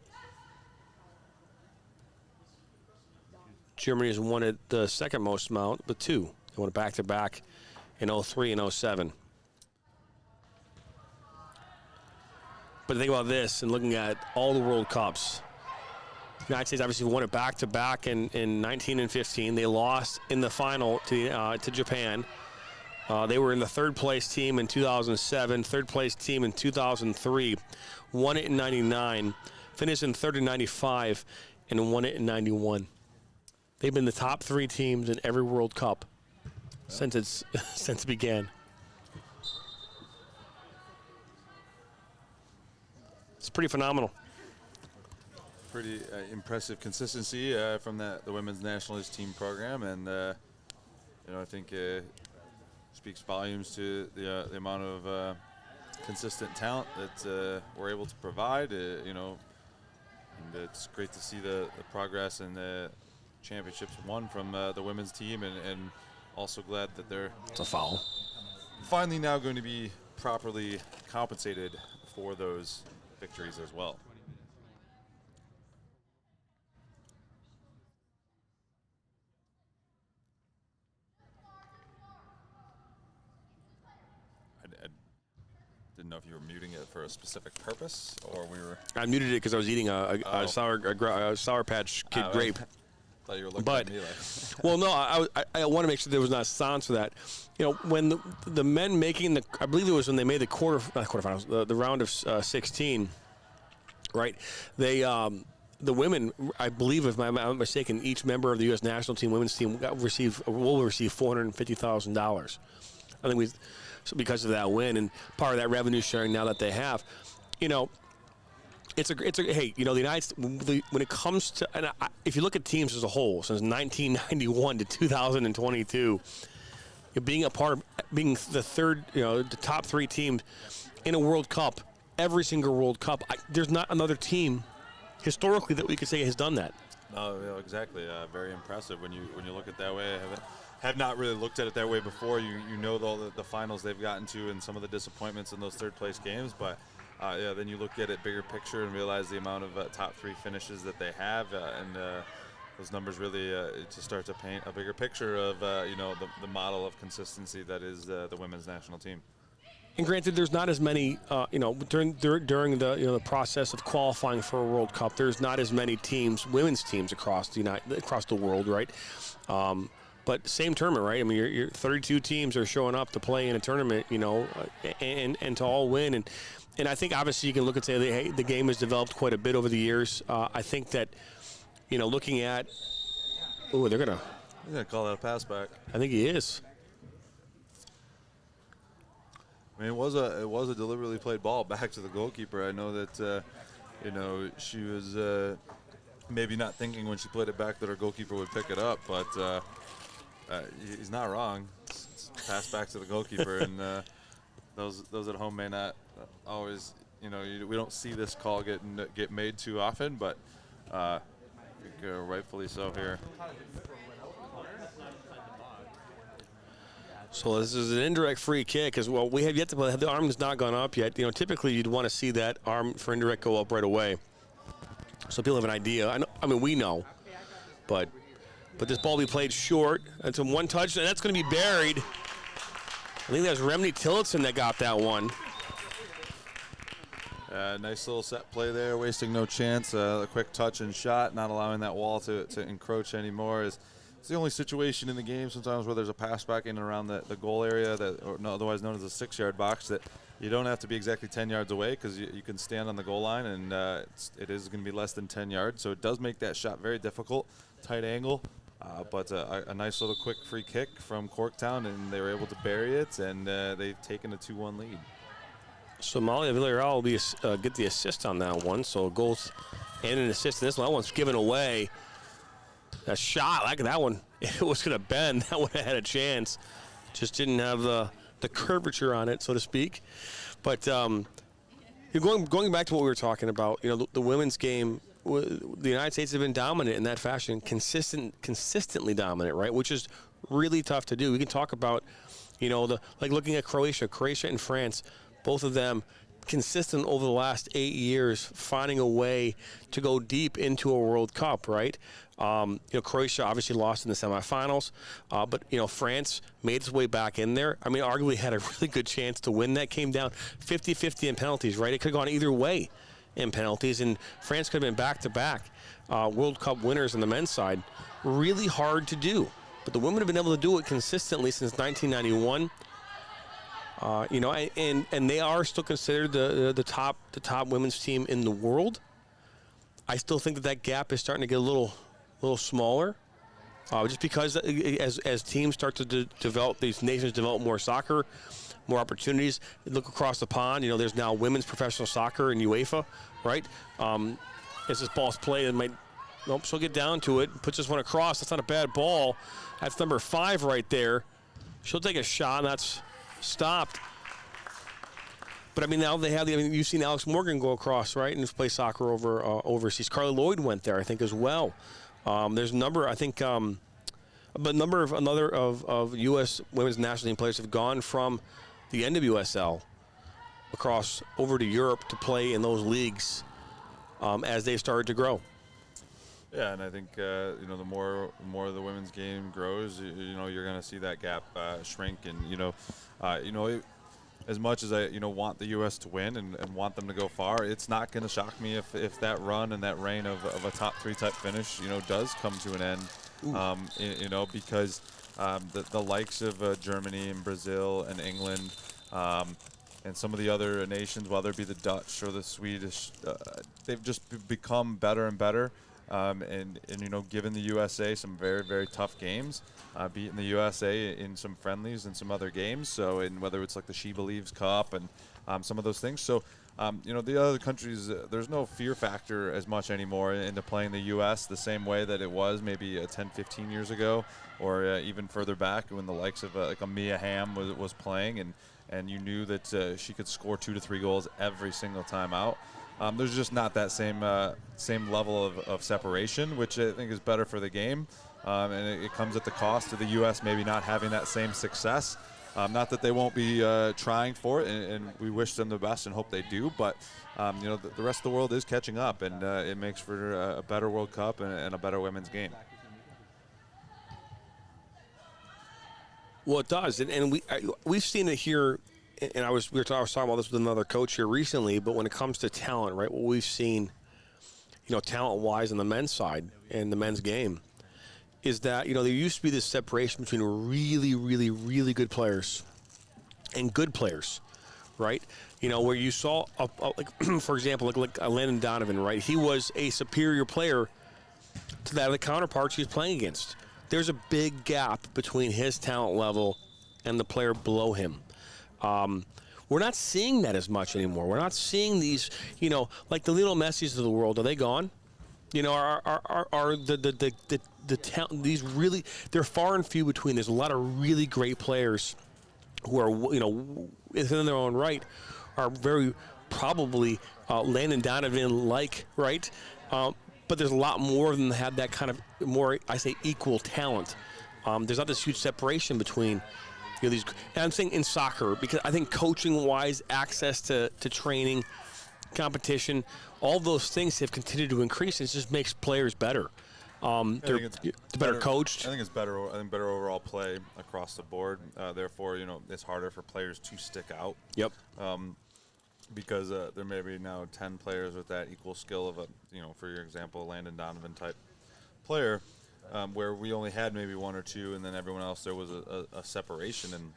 Germany has won it the second most amount, but 2. They won it back-to-back in 03 and 07. But think about this, and looking at all the World Cups, the United States obviously won it back-to-back in 19 and 15. They lost in the final to Japan. They were in the third-place team in 2007, third-place team in 2003, won it in 99, finished in third in 95, and won it in 91. They've been the top 3 teams in every World Cup since it began. It's pretty phenomenal. Pretty impressive consistency from the women's nationalist team program, and I think speaks volumes to the amount of consistent talent that we're able to provide. And it's great to see the progress and the championships won from the women's team, and also glad that they're it's a foul. Finally now going to be properly compensated for those victories as well. Didn't know if you were muting it for a specific purpose or we were. I muted it because I was eating a Sour Patch Kid grape. Thought you were looking at me like. Well, no, I want to make sure there was not silence for that. You know, when the men making I believe it was when they made the quarterfinals, the round of 16, right? They the women, I believe, if I'm not mistaken, each member of the U.S. national team, women's team, will receive $450,000. I think because of that win and part of that revenue sharing now that they have, you know. It's a hey, you know, the United States, when it comes to, and if you look at teams as a whole, since 1991 to 2022, being the third, you know, the top 3 teams in a World Cup, every single World Cup, there's not another team historically that we could say has done that. No, exactly. Very impressive when you look at it that way. I have not really looked at it that way before. You know all the finals they've gotten to and some of the disappointments in those third place games, but. Then you look at it bigger picture and realize the amount of top 3 finishes that they have, and those numbers really to start to paint a bigger picture of you know, the model of consistency that is the women's national team. And granted, there's not as many, you know, during the the process of qualifying for a World Cup, there's not as many teams, women's teams across the world, right? But same tournament, right? I mean, your 32 teams are showing up to play in a tournament, you know, and to all win. And I think obviously you can look and say, hey, the game has developed quite a bit over the years. I think that, you know, looking at, they're gonna call that a pass back. I think he is. I mean, it was a deliberately played ball back to the goalkeeper. I know that, you know, she was maybe not thinking when she played it back that her goalkeeper would pick it up, but he's not wrong. It's pass back to the goalkeeper, and those at home may not always, you know, we don't see this call get made too often, but I think rightfully so here. So this is an indirect free kick as well. We have yet to play. The arm has not gone up yet. You know, typically you'd want to see that arm for indirect go up right away, so people have an idea. I mean, we know, but this ball will be played short. That's a one touch, and that's going to be buried. I think that was Remini Tillotson that got that one. Nice little set play there, wasting no chance. A quick touch and shot, not allowing that wall to encroach anymore. It's the only situation in the game sometimes where there's a pass back in and around the goal area, otherwise known as a 6-yard box, that you don't have to be exactly 10 yards away because you can stand on the goal line, and it is going to be less than 10 yards. So it does make that shot very difficult, tight angle. But a nice little quick free kick from Corktown, and they were able to bury it, and they've taken a 2-1 lead. So Amalia Villarreal will get the assist on that one. So goals and an assist. And this one, that one's given away. A shot like that one, if it was going to bend, that would have had a chance. Just didn't have the curvature on it, so to speak. But going back to what we were talking about, you know, the women's game. The United States have been dominant in that fashion, consistently dominant, right? Which is really tough to do. We can talk about, you know, like looking at Croatia and France, both of them consistent over the last 8 years, finding a way to go deep into a World Cup, right? You know, Croatia obviously lost in the semifinals, but, you know, France made its way back in there. I mean, arguably had a really good chance to win. That came down 50-50 in penalties, right? It could have gone either way in penalties, and France could have been back-to-back World Cup winners on the men's side. Really hard to do, but the women have been able to do it consistently since 1991. You know, and they are still considered the top women's team in the world. I still think that gap is starting to get a little smaller, just because as teams start to develop, these nations develop more soccer, more opportunities. Look across the pond. You know, there's now women's professional soccer in UEFA, right? As this ball's played, it might. Nope, she'll get down to it. Puts this one across. That's not a bad ball. That's number 5 right there. She'll take a shot, and that's stopped. But I mean, now they have you've seen Alex Morgan go across, right, and play soccer overseas. Carly Lloyd went there, I think, as well. There's a number, I think, but a number of U.S. women's national team players have gone from the NWSL across over to Europe to play in those leagues as they started to grow. Yeah, and I think you know, the more the women's game grows, you know, you're going to see that gap shrink, and you know, as much as I want the U.S. to win and want them to go far, it's not going to shock me if that run and that reign of a top 3 type finish does come to an end. Because the likes of Germany and Brazil and England and some of the other nations, whether it be the Dutch or the Swedish, they've just become better and better. And given the USA some very, very tough games, beating the USA in some friendlies and some other games. So, whether it's like the She Believes Cup and some of those things. So, the other countries, there's no fear factor as much anymore into playing the U.S. the same way that it was maybe 10, 15 years ago, or even further back when the likes of like a Mia Hamm was playing, and you knew that she could score 2 to 3 goals every single time out. There's just not that same level of separation, which I think is better for the game, and it comes at the cost of the U.S. maybe not having that same success. Not that they won't be trying for it, and we wish them the best and hope they do, but the rest of the world is catching up, and it makes for a better World Cup and a better women's game. Well, it does, and we've seen it here. And I was talking about this with another coach here recently, but when it comes to talent, right, what we've seen, talent-wise on the men's side and the men's game, is that, there used to be this separation between really, really, really good players and good players, right? Where you saw, like for example, like Landon Donovan, right? He was a superior player to that of the counterparts he was playing against. There's a big gap between his talent level and the player below him. We're not seeing that as much anymore. We're not seeing these, like the Lionel Messis of the world. Are they gone? Are the talent, these really, they're far and few between. There's a lot of really great players who are, within their own right, are very probably Landon Donovan-like, right? But there's a lot more of them that have that kind of more, I say, equal talent. There's not this huge separation between these, and I'm saying in soccer, because I think coaching-wise, access to training, competition, all those things have continued to increase. It just makes players better. They're better coached. I think it's better. I think better overall play across the board. Therefore, it's harder for players to stick out. Yep. Because there may be now 10 players with that equal skill of for your example, Landon Donovan type player. Where we only had maybe 1 or 2, and then everyone else there was a separation. And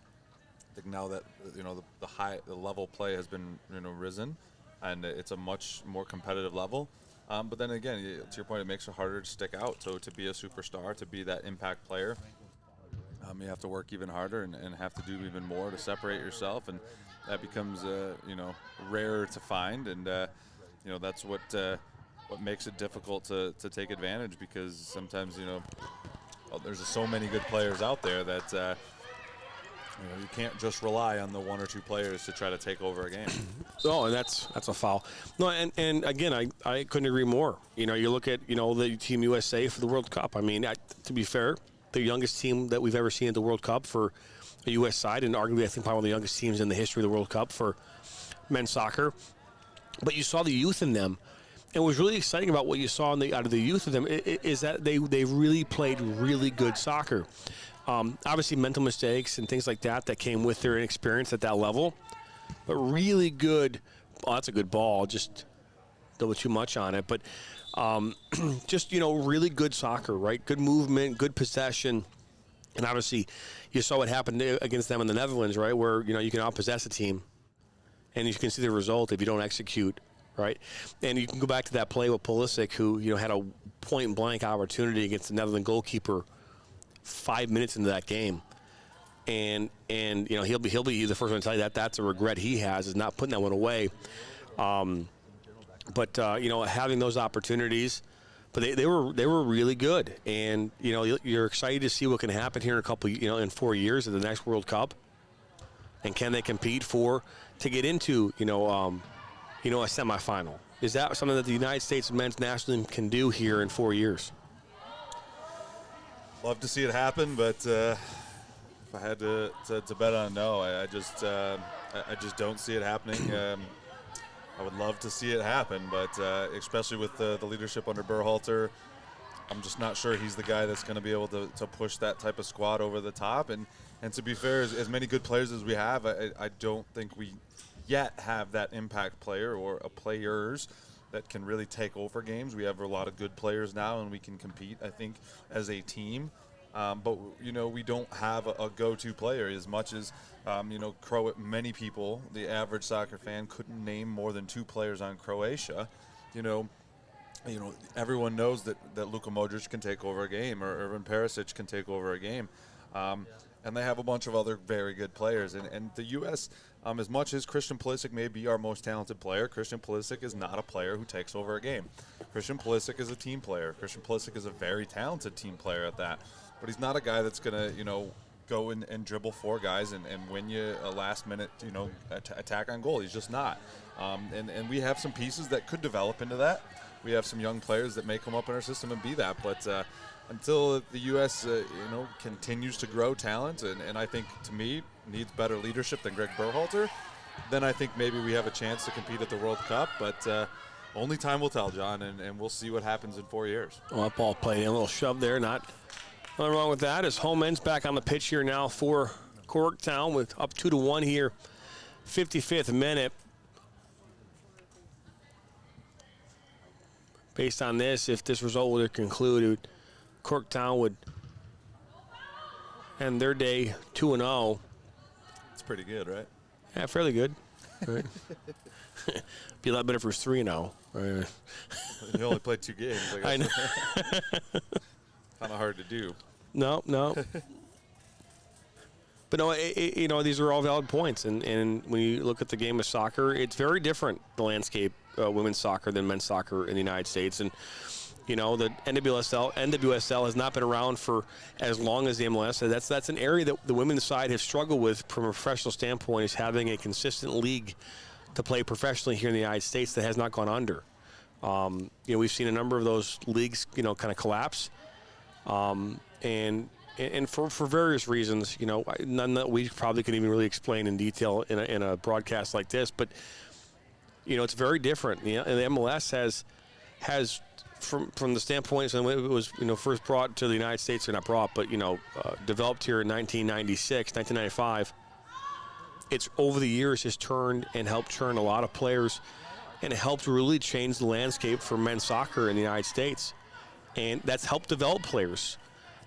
I think now that the level play has been risen, and it's a much more competitive level. But then again, to your point, it makes it harder to stick out. So to be a superstar, to be that impact player, you have to work even harder and have to do even more to separate yourself, and that becomes rarer to find. And that's what makes it difficult to take advantage, because sometimes there's just so many good players out there that you can't just rely on the 1 or 2 players to try to take over a game. Oh, and that's a foul. No, and again, I couldn't agree more. You look at the Team USA for the World Cup. I mean, to be fair, the youngest team that we've ever seen at the World Cup for a U.S. side, and arguably I think probably one of the youngest teams in the history of the World Cup for men's soccer. But you saw the youth in them. And what was really exciting about what you saw out of the youth of them is that they really played really good soccer. Obviously, mental mistakes and things like that came with their inexperience at that level. But really good. Oh, that's a good ball. Just don't put too much on it. But just, really good soccer, right? Good movement, good possession. And obviously, you saw what happened against them in the Netherlands, right? Where, you can outpossess a team. And you can see the result if you don't execute. Right, and you can go back to that play with Pulisic, who had a point-blank opportunity against the Netherlands goalkeeper 5 minutes into that game, and he'll be the first one to tell you that that's a regret he has, is not putting that one away. But having those opportunities, but they were really good, and you're excited to see what can happen here in a couple in 4 years at the next World Cup, and can they compete to get into a semifinal? Is that something that the United States men's national team can do here in 4 years? Love to see it happen, but if I had to bet on no, I just don't see it happening. I would love to see it happen, but especially with the leadership under I'm just not sure he's the guy that's going to be able to push that type of squad over the top. And And to be fair, as many good players as we have, I don't think we yet have that impact player or a players that can really take over games. We have a lot of good players now, and we can compete, I think, as a team. But, we don't have a go-to player as much as, many people, the average soccer fan, couldn't name more than 2 players on Croatia. Everyone knows that Luka Modric can take over a game, or Irvin Perisic can take over a game. And they have a bunch of other very good players. And the U.S., as much as Christian Pulisic may be our most talented player, Christian Pulisic is not a player who takes over a game. Christian Pulisic is a team player. Christian Pulisic is a very talented team player at that. But he's not a guy that's going to, go and dribble 4 guys and win you a last-minute, attack on goal. He's just not. And we have some pieces that could develop into that. We have some young players that may come up in our system and be that. But until the U.S., continues to grow talent, and I think, to me, needs better leadership than Greg Berhalter, then I think maybe we have a chance to compete at the World Cup. But only time will tell, John, and we'll see what happens in 4 years. Well, that ball played a little shove there. Nothing wrong with that. As WOMENS back on the pitch here now for Corktown with up 2-1 here, 55th minute. Based on this, if this result were to conclude, Corktown would end their day 2-0. It's pretty good, right? Yeah, fairly good. Right. Be a lot better if it was 3-0. Right. You only played 2 games. I know. Kind of hard to do. No. But no, these are all valid points. And when you look at the game of soccer, it's very different, the landscape, women's soccer, than men's soccer in the United States. And, the NWSL has not been around for as long as the MLS. That's an area that the women's side has struggled with from a professional standpoint, is having a consistent league to play professionally here in the United States that has not gone under. We've seen a number of those leagues, kind of collapse. And for various reasons, none that we probably could even really explain in detail in a broadcast like this. But, it's very different. The MLS has from the standpoint, so it was, first brought to the United States, or not brought, but, developed here in 1995. It's over the years has turned and helped turn a lot of players, and it helped really change the landscape for men's soccer in the United States. And that's helped develop players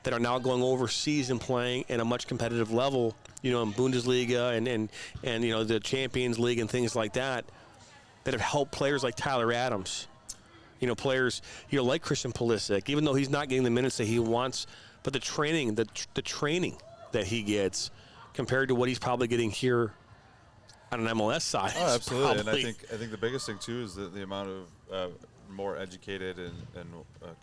that are now going overseas and playing at a much competitive level, in Bundesliga and the Champions League and things like that have helped players like Tyler Adams, players, like Christian Pulisic, even though he's not getting the minutes that he wants, but the training that he gets compared to what he's probably getting here on an MLS side. Oh, absolutely. And I think the biggest thing too is the amount of more educated and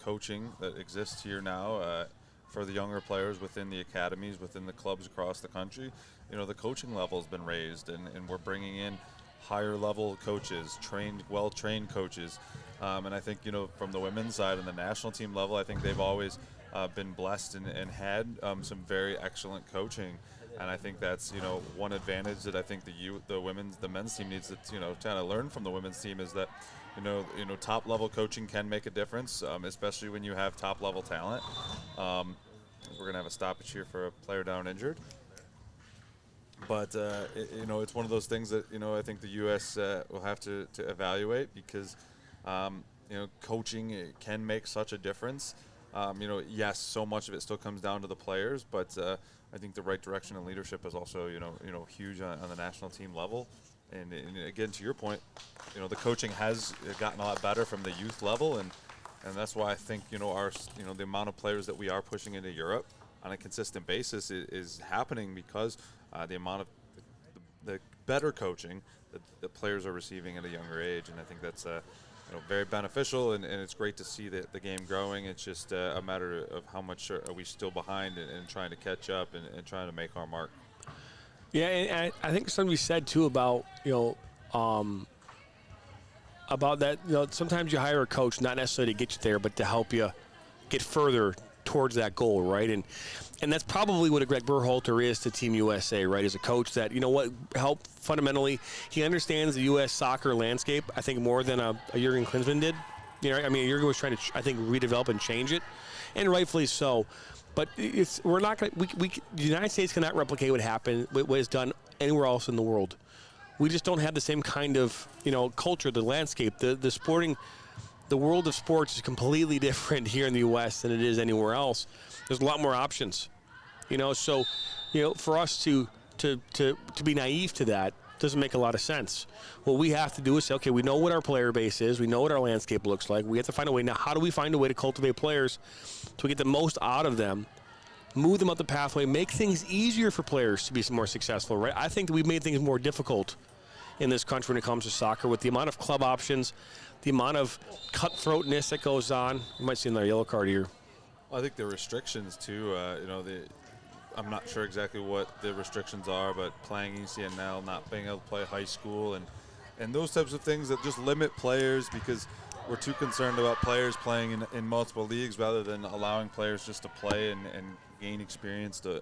coaching that exists here now for the younger players within the academies, within the clubs across the country. The coaching level has been raised, and we're bringing in higher level coaches, well-trained coaches. And I think, from the women's side and the national team level, I think they've always been blessed and had some very excellent coaching. And I think that's, one advantage that I think the men's team needs to, kind of learn from the women's team, is that, top level coaching can make a difference, especially when you have top level talent. We're going to have a stoppage here for a player down injured. But, it's one of those things that, I think the U.S. will have to evaluate, because, coaching can make such a difference. Yes, so much of it still comes down to the players, but I think the right direction and leadership is also, huge on the national team level. And again, to your point, the coaching has gotten a lot better from the youth level, and that's why I think, our, the amount of players that we are pushing into Europe on a consistent basis is happening because the amount of the better coaching that the players are receiving at a younger age, and I think that's very beneficial, and it's great to see the game growing. It's just a matter of how much are we still behind and trying to catch up and trying to make our mark. Yeah, and I think something we said too about about that. Sometimes you hire a coach not necessarily to get you there, but to help you get further towards that goal, right? And that's probably what a Greg Berhalter is to Team USA, right? As a coach that, help fundamentally. He understands the U.S. soccer landscape, I think, more than a Jurgen Klinsmann did. You know, I mean, Uruguay was trying to, I think, redevelop and change it, and rightfully so. But we're not going to. The United States cannot replicate what is done anywhere else in the world. We just don't have the same kind of, culture, the landscape, the world of sports is completely different here in the U.S. than it is anywhere else. There's a lot more options, So, for us to be naive to that doesn't make a lot of sense. What we have to do is say, okay, we know what our player base is. We know what our landscape looks like. We have to find a way. Now, how do we find a way to cultivate players so we get the most out of them, move them up the pathway, make things easier for players to be more successful, right? I think that we've made things more difficult in this country when it comes to soccer with the amount of club options, the amount of cutthroatness that goes on. You might see another yellow card here. Well, I think the restrictions, too, I'm not sure exactly what the restrictions are, but playing ECNL, not being able to play high school, and those types of things that just limit players because we're too concerned about players playing in multiple leagues rather than allowing players just to play and gain experience to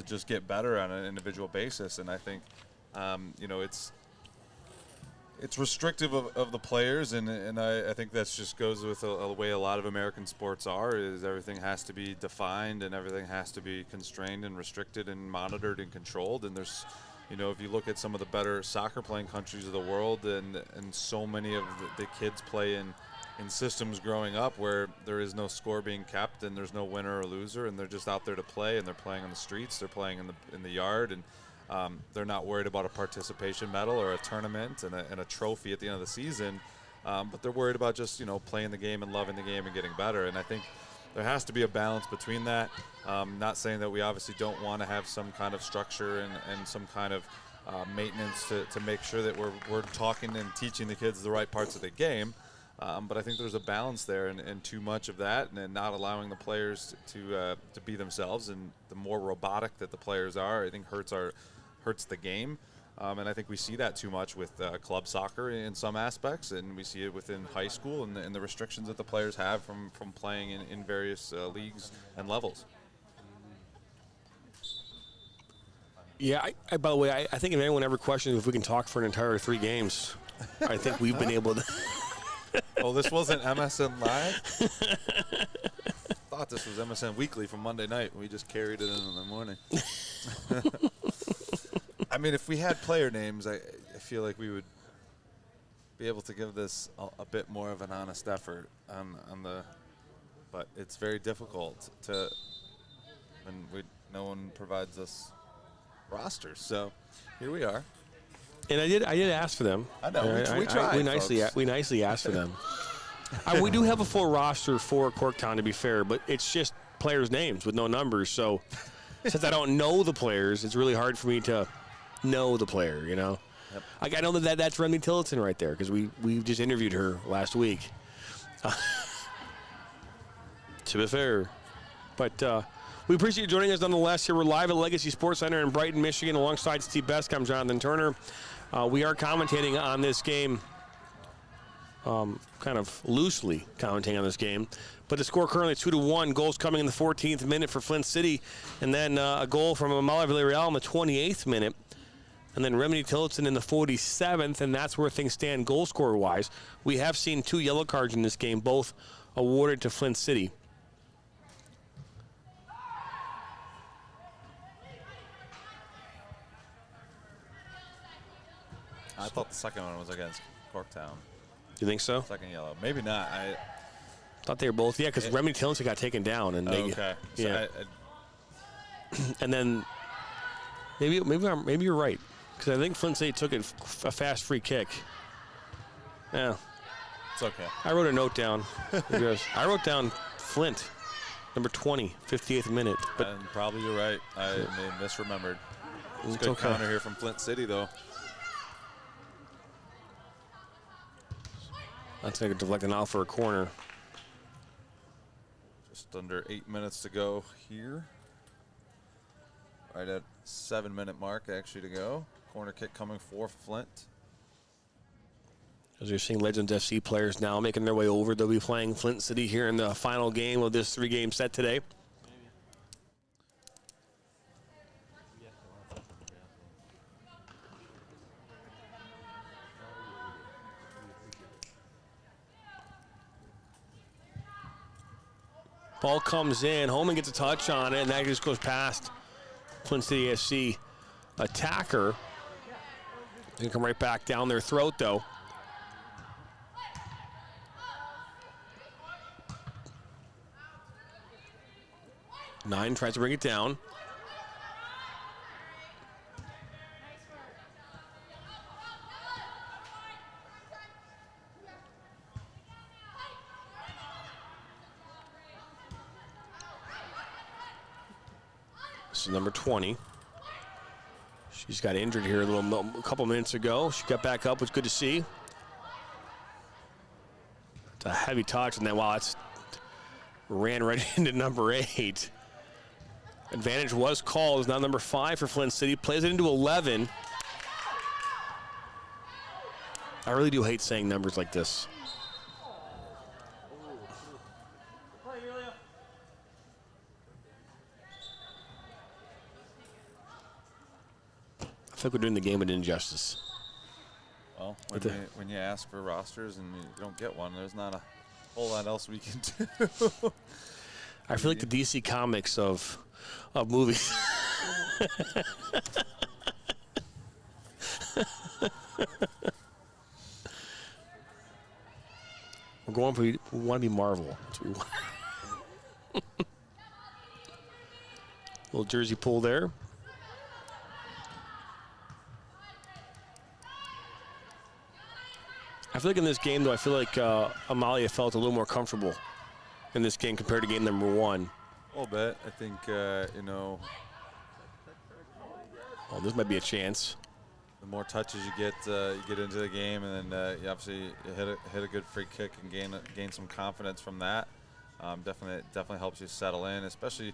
just get better on an individual basis. And I think, it's restrictive of the players, and I think that just goes with the way a lot of American sports are, is everything has to be defined and everything has to be constrained and restricted and monitored and controlled. And there's, if you look at some of the better soccer playing countries of the world, and so many of the kids play in systems growing up where there is no score being kept and there's no winner or loser, and they're just out there to play, and they're playing on the streets, they're playing in the yard, and they're not worried about a participation medal or a tournament and a trophy at the end of the season, but they're worried about just playing the game and loving the game and getting better. And I think there has to be a balance between that. Not saying that we obviously don't want to have some kind of structure and some kind of maintenance to make sure that we're talking and teaching the kids the right parts of the game. But I think there's a balance there, and too much of that, and not allowing the players to be themselves. And the more robotic that the players are, I think hurts the game. And I think we see that too much with club soccer in some aspects, and we see it within high school and the restrictions that the players have from playing in various leagues and levels. Yeah, by the way, I think if anyone ever questions if we can talk for an entire 3 games, I think we've been able to. Oh, this wasn't MSN Live? Thought this was MSN Weekly from Monday night. We just carried it in the morning. I mean, if we had player names, I feel like we would be able to give this a bit more of an honest effort on the. But it's very difficult when no one provides us rosters. So here we are. And I did ask for them. I know. We tried. We nicely asked for them. We do have a full roster for Corktown, to be fair, but it's just players' names with no numbers. So since I don't know the players, it's really hard for me to know the player, Yep. I know that's Remy Tillotson right there because we just interviewed her last week. To be fair. But we appreciate you joining us nonetheless. Here we're live at Legacy Sports Center in Brighton, Michigan, alongside Steve Besk. I'm Jonathan Turner. We are commentating on this game, kind of loosely commentating on this game. But the score currently 2-1. Goals coming in the 14th minute for Flint City. And then a goal from Amala Villarreal in the 28th minute. And then Remedy Tillotson in the 47th, and that's where things stand goal scorer-wise. We have seen 2 yellow cards in this game, both awarded to Flint City. I thought the second one was against Corktown. You think so? Second yellow. Maybe not. I thought they were both. Yeah, because Remedy Tillotson got taken down. And okay. So yeah. And then maybe you're right. Because I think Flint City took a fast free kick. Yeah. It's okay. I wrote a note down. I wrote down Flint, number 20, 58th minute. But and probably you're right. I may have misremembered. It's a good okay. counter here from Flint City, though. That's going to deflect an out for a corner. Just under 8 minutes to go here. Right at 7-minute mark, actually, to go. Corner kick coming for Flint. As you're seeing Legends FC players now making their way over, they'll be playing Flint City here in the final game of this 3-game set today. Ball comes in. Holman gets a touch on it, and that just goes past Flint City SC attacker. Going to come right back down their throat, though. Nine tries to bring it down. This is number 20. She's got injured here a couple minutes ago. She got back up. It's good to see. It's a heavy touch, and then wow, it's ran right into number 8. Advantage was called. It's now number 5 for Flint City. Plays it into 11. I really do hate saying numbers like this. I think we're doing the game an injustice. Well, when you ask for rosters and you don't get one, there's not a whole lot else we can do. I feel like the DC Comics of movies. We want to be Marvel. That's what we want. Little jersey pull there. I feel like in this game, though, I feel like Amalia felt a little more comfortable in this game compared to game number 1. A little bit. I think, you know. Oh, this might be a chance. The more touches you get into the game, and then you obviously hit a good free kick and gain some confidence from that. Definitely helps you settle in, especially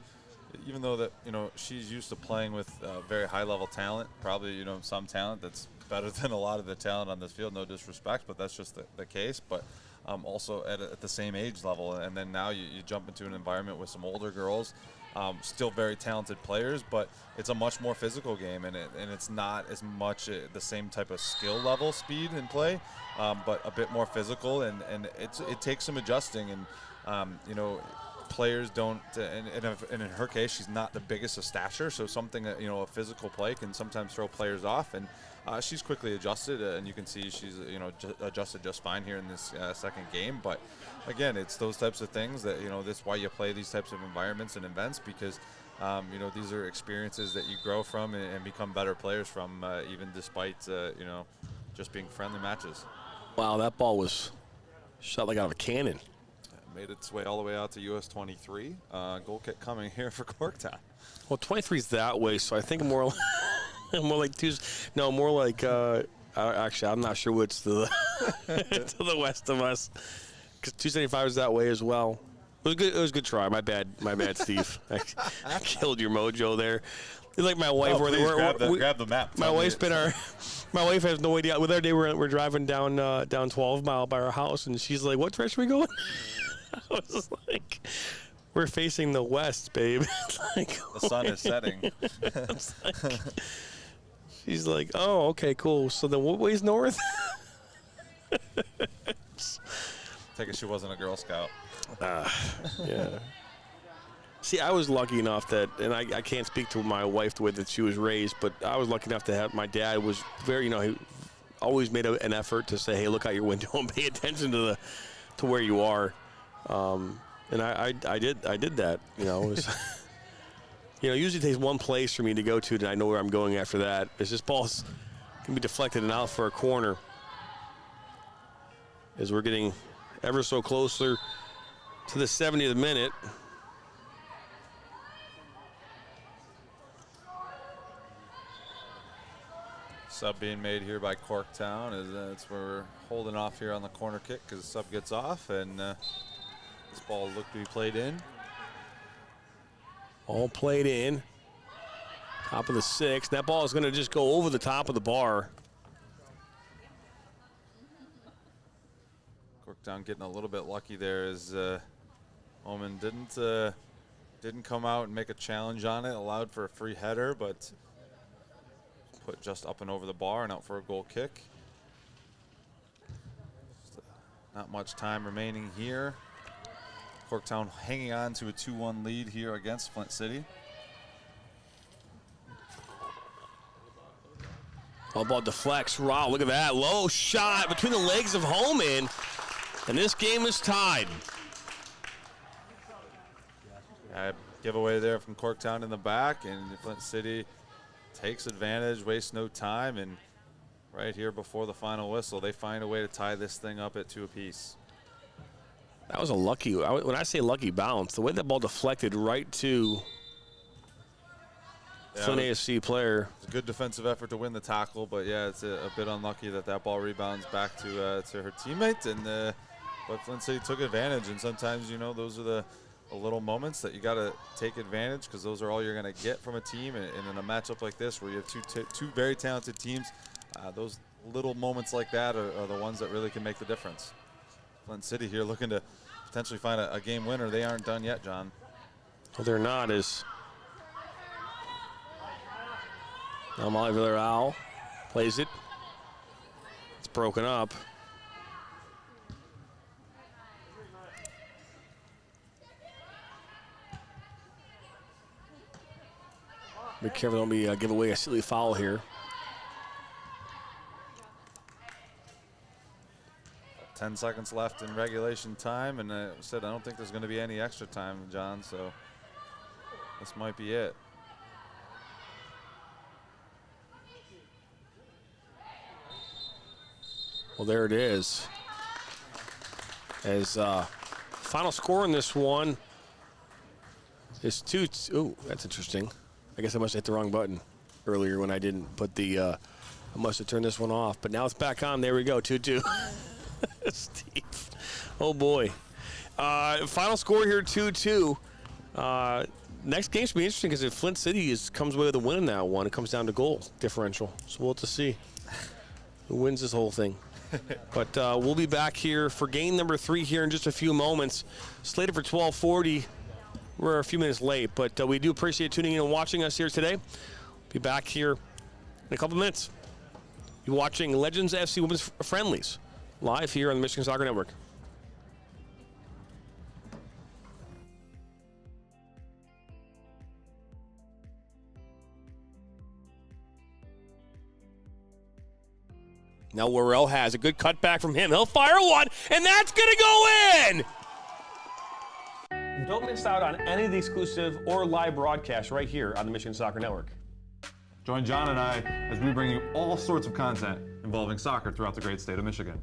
even though that she's used to playing with very high level talent. Probably some talent that's better than a lot of the talent on this field. No disrespect, but that's just the case. But also at the same age level, and then now you jump into an environment with some older girls. Still very talented players, but it's a much more physical game, and it's not as much the same type of skill level, speed and play, but a bit more physical, and it takes some adjusting, and players don't, and in her case, she's not the biggest of stature, so something that a physical play can sometimes throw players off, and she's quickly adjusted, and you can see she's adjusted just fine here in this second game. But again, it's those types of things that that's why you play these types of environments and events, because these are experiences that you grow from and become better players from, even despite just being friendly matches. Wow, that ball was shot like out of a cannon. Made its way all the way out to US 23. Goal kick coming here for Corktown. Well, 23's that way, so I think more like more like actually, I'm not sure what's to the to the west of us, because 275 is that way as well. It was good. It was a good try. My bad, Steve. I killed your mojo there. It's like my wife. Grab the map. My wife's been my wife has no idea. The other day we're driving down 12 Mile by our house, and she's like, "What direction are we going?" I was like, "We're facing the west, babe." It's like, the sun is setting. She's like, "Oh, okay, cool. So then what way's north?" Take it she wasn't a Girl Scout. Yeah. See, I was lucky enough that, and I can't speak to my wife the way that she was raised, but I was lucky enough to have, my dad was very, he always made an effort to say, "Hey, look out your window and pay attention to where you are." And I did that. It was, usually it takes one place for me to go to, and I know where I'm going after that. It's just balls can be deflected and out for a corner, as we're getting ever so closer to the 70th minute. Sub being made here by Corktown, as that's where we're holding off here on the corner kick, because the sub gets off, and this ball looked to be played in. All played in. Top of the 6. That ball is going to just go over the top of the bar. Corktown getting a little bit lucky there, as Omen didn't come out and make a challenge on it. Allowed for a free header, but put just up and over the bar and out for a goal kick. Just, not much time remaining here. Corktown hanging on to a 2-1 lead here against Flint City. All ball deflects. Wow, look at that. Low shot between the legs of Holman. And this game is tied. Giveaway there from Corktown in the back, and Flint City takes advantage, wastes no time, and right here before the final whistle, they find a way to tie this thing up at 2 apiece. That was a lucky, when I say lucky bounce, the way that ball deflected right to Flint AFC player. It's a good defensive effort to win the tackle, but yeah, it's a bit unlucky that that ball rebounds back to her teammate, and but Flint City took advantage, and sometimes, you know, those are the little moments that you got to take advantage, because those are all you're going to get from a team, and in a matchup like this where you have two very talented teams, those little moments like that are the ones that really can make the difference. Flint City here looking to potentially find a game winner. They aren't done yet, John. Well, they're not, as now Molly Villarreal plays it. It's broken up. Be careful, don't be give away a silly foul here. 10 seconds left in regulation time, and I said I don't think there's going to be any extra time, John, so this might be it. Well, there it is. As final score in this one is 2-2. Ooh, that's interesting. I guess I must have hit the wrong button earlier when I didn't put the, I must have turned this one off, but now it's back on. There we go, 2-2. Steve, oh boy. Final score here, 2-2. Next game should be interesting, because if Flint City comes away with a win in that one, it comes down to goal differential. So we'll have to see who wins this whole thing. But we'll be back here for game number 3 here in just a few moments. Slated for 12:40. We're a few minutes late, but we do appreciate tuning in and watching us here today. Be back here in a couple minutes. You're watching Legends FC Women's Friendlies live here on the Michigan Soccer Network. Now Worrell has a good cutback from him. He'll fire one, and that's going to go in! Don't miss out on any of the exclusive or live broadcasts right here on the Michigan Soccer Network. Join John and I as we bring you all sorts of content involving soccer throughout the great state of Michigan.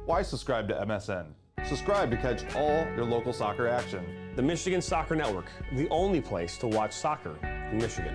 Why subscribe to MSN? Subscribe to catch all your local soccer action. The Michigan Soccer Network, the only place to watch soccer in Michigan.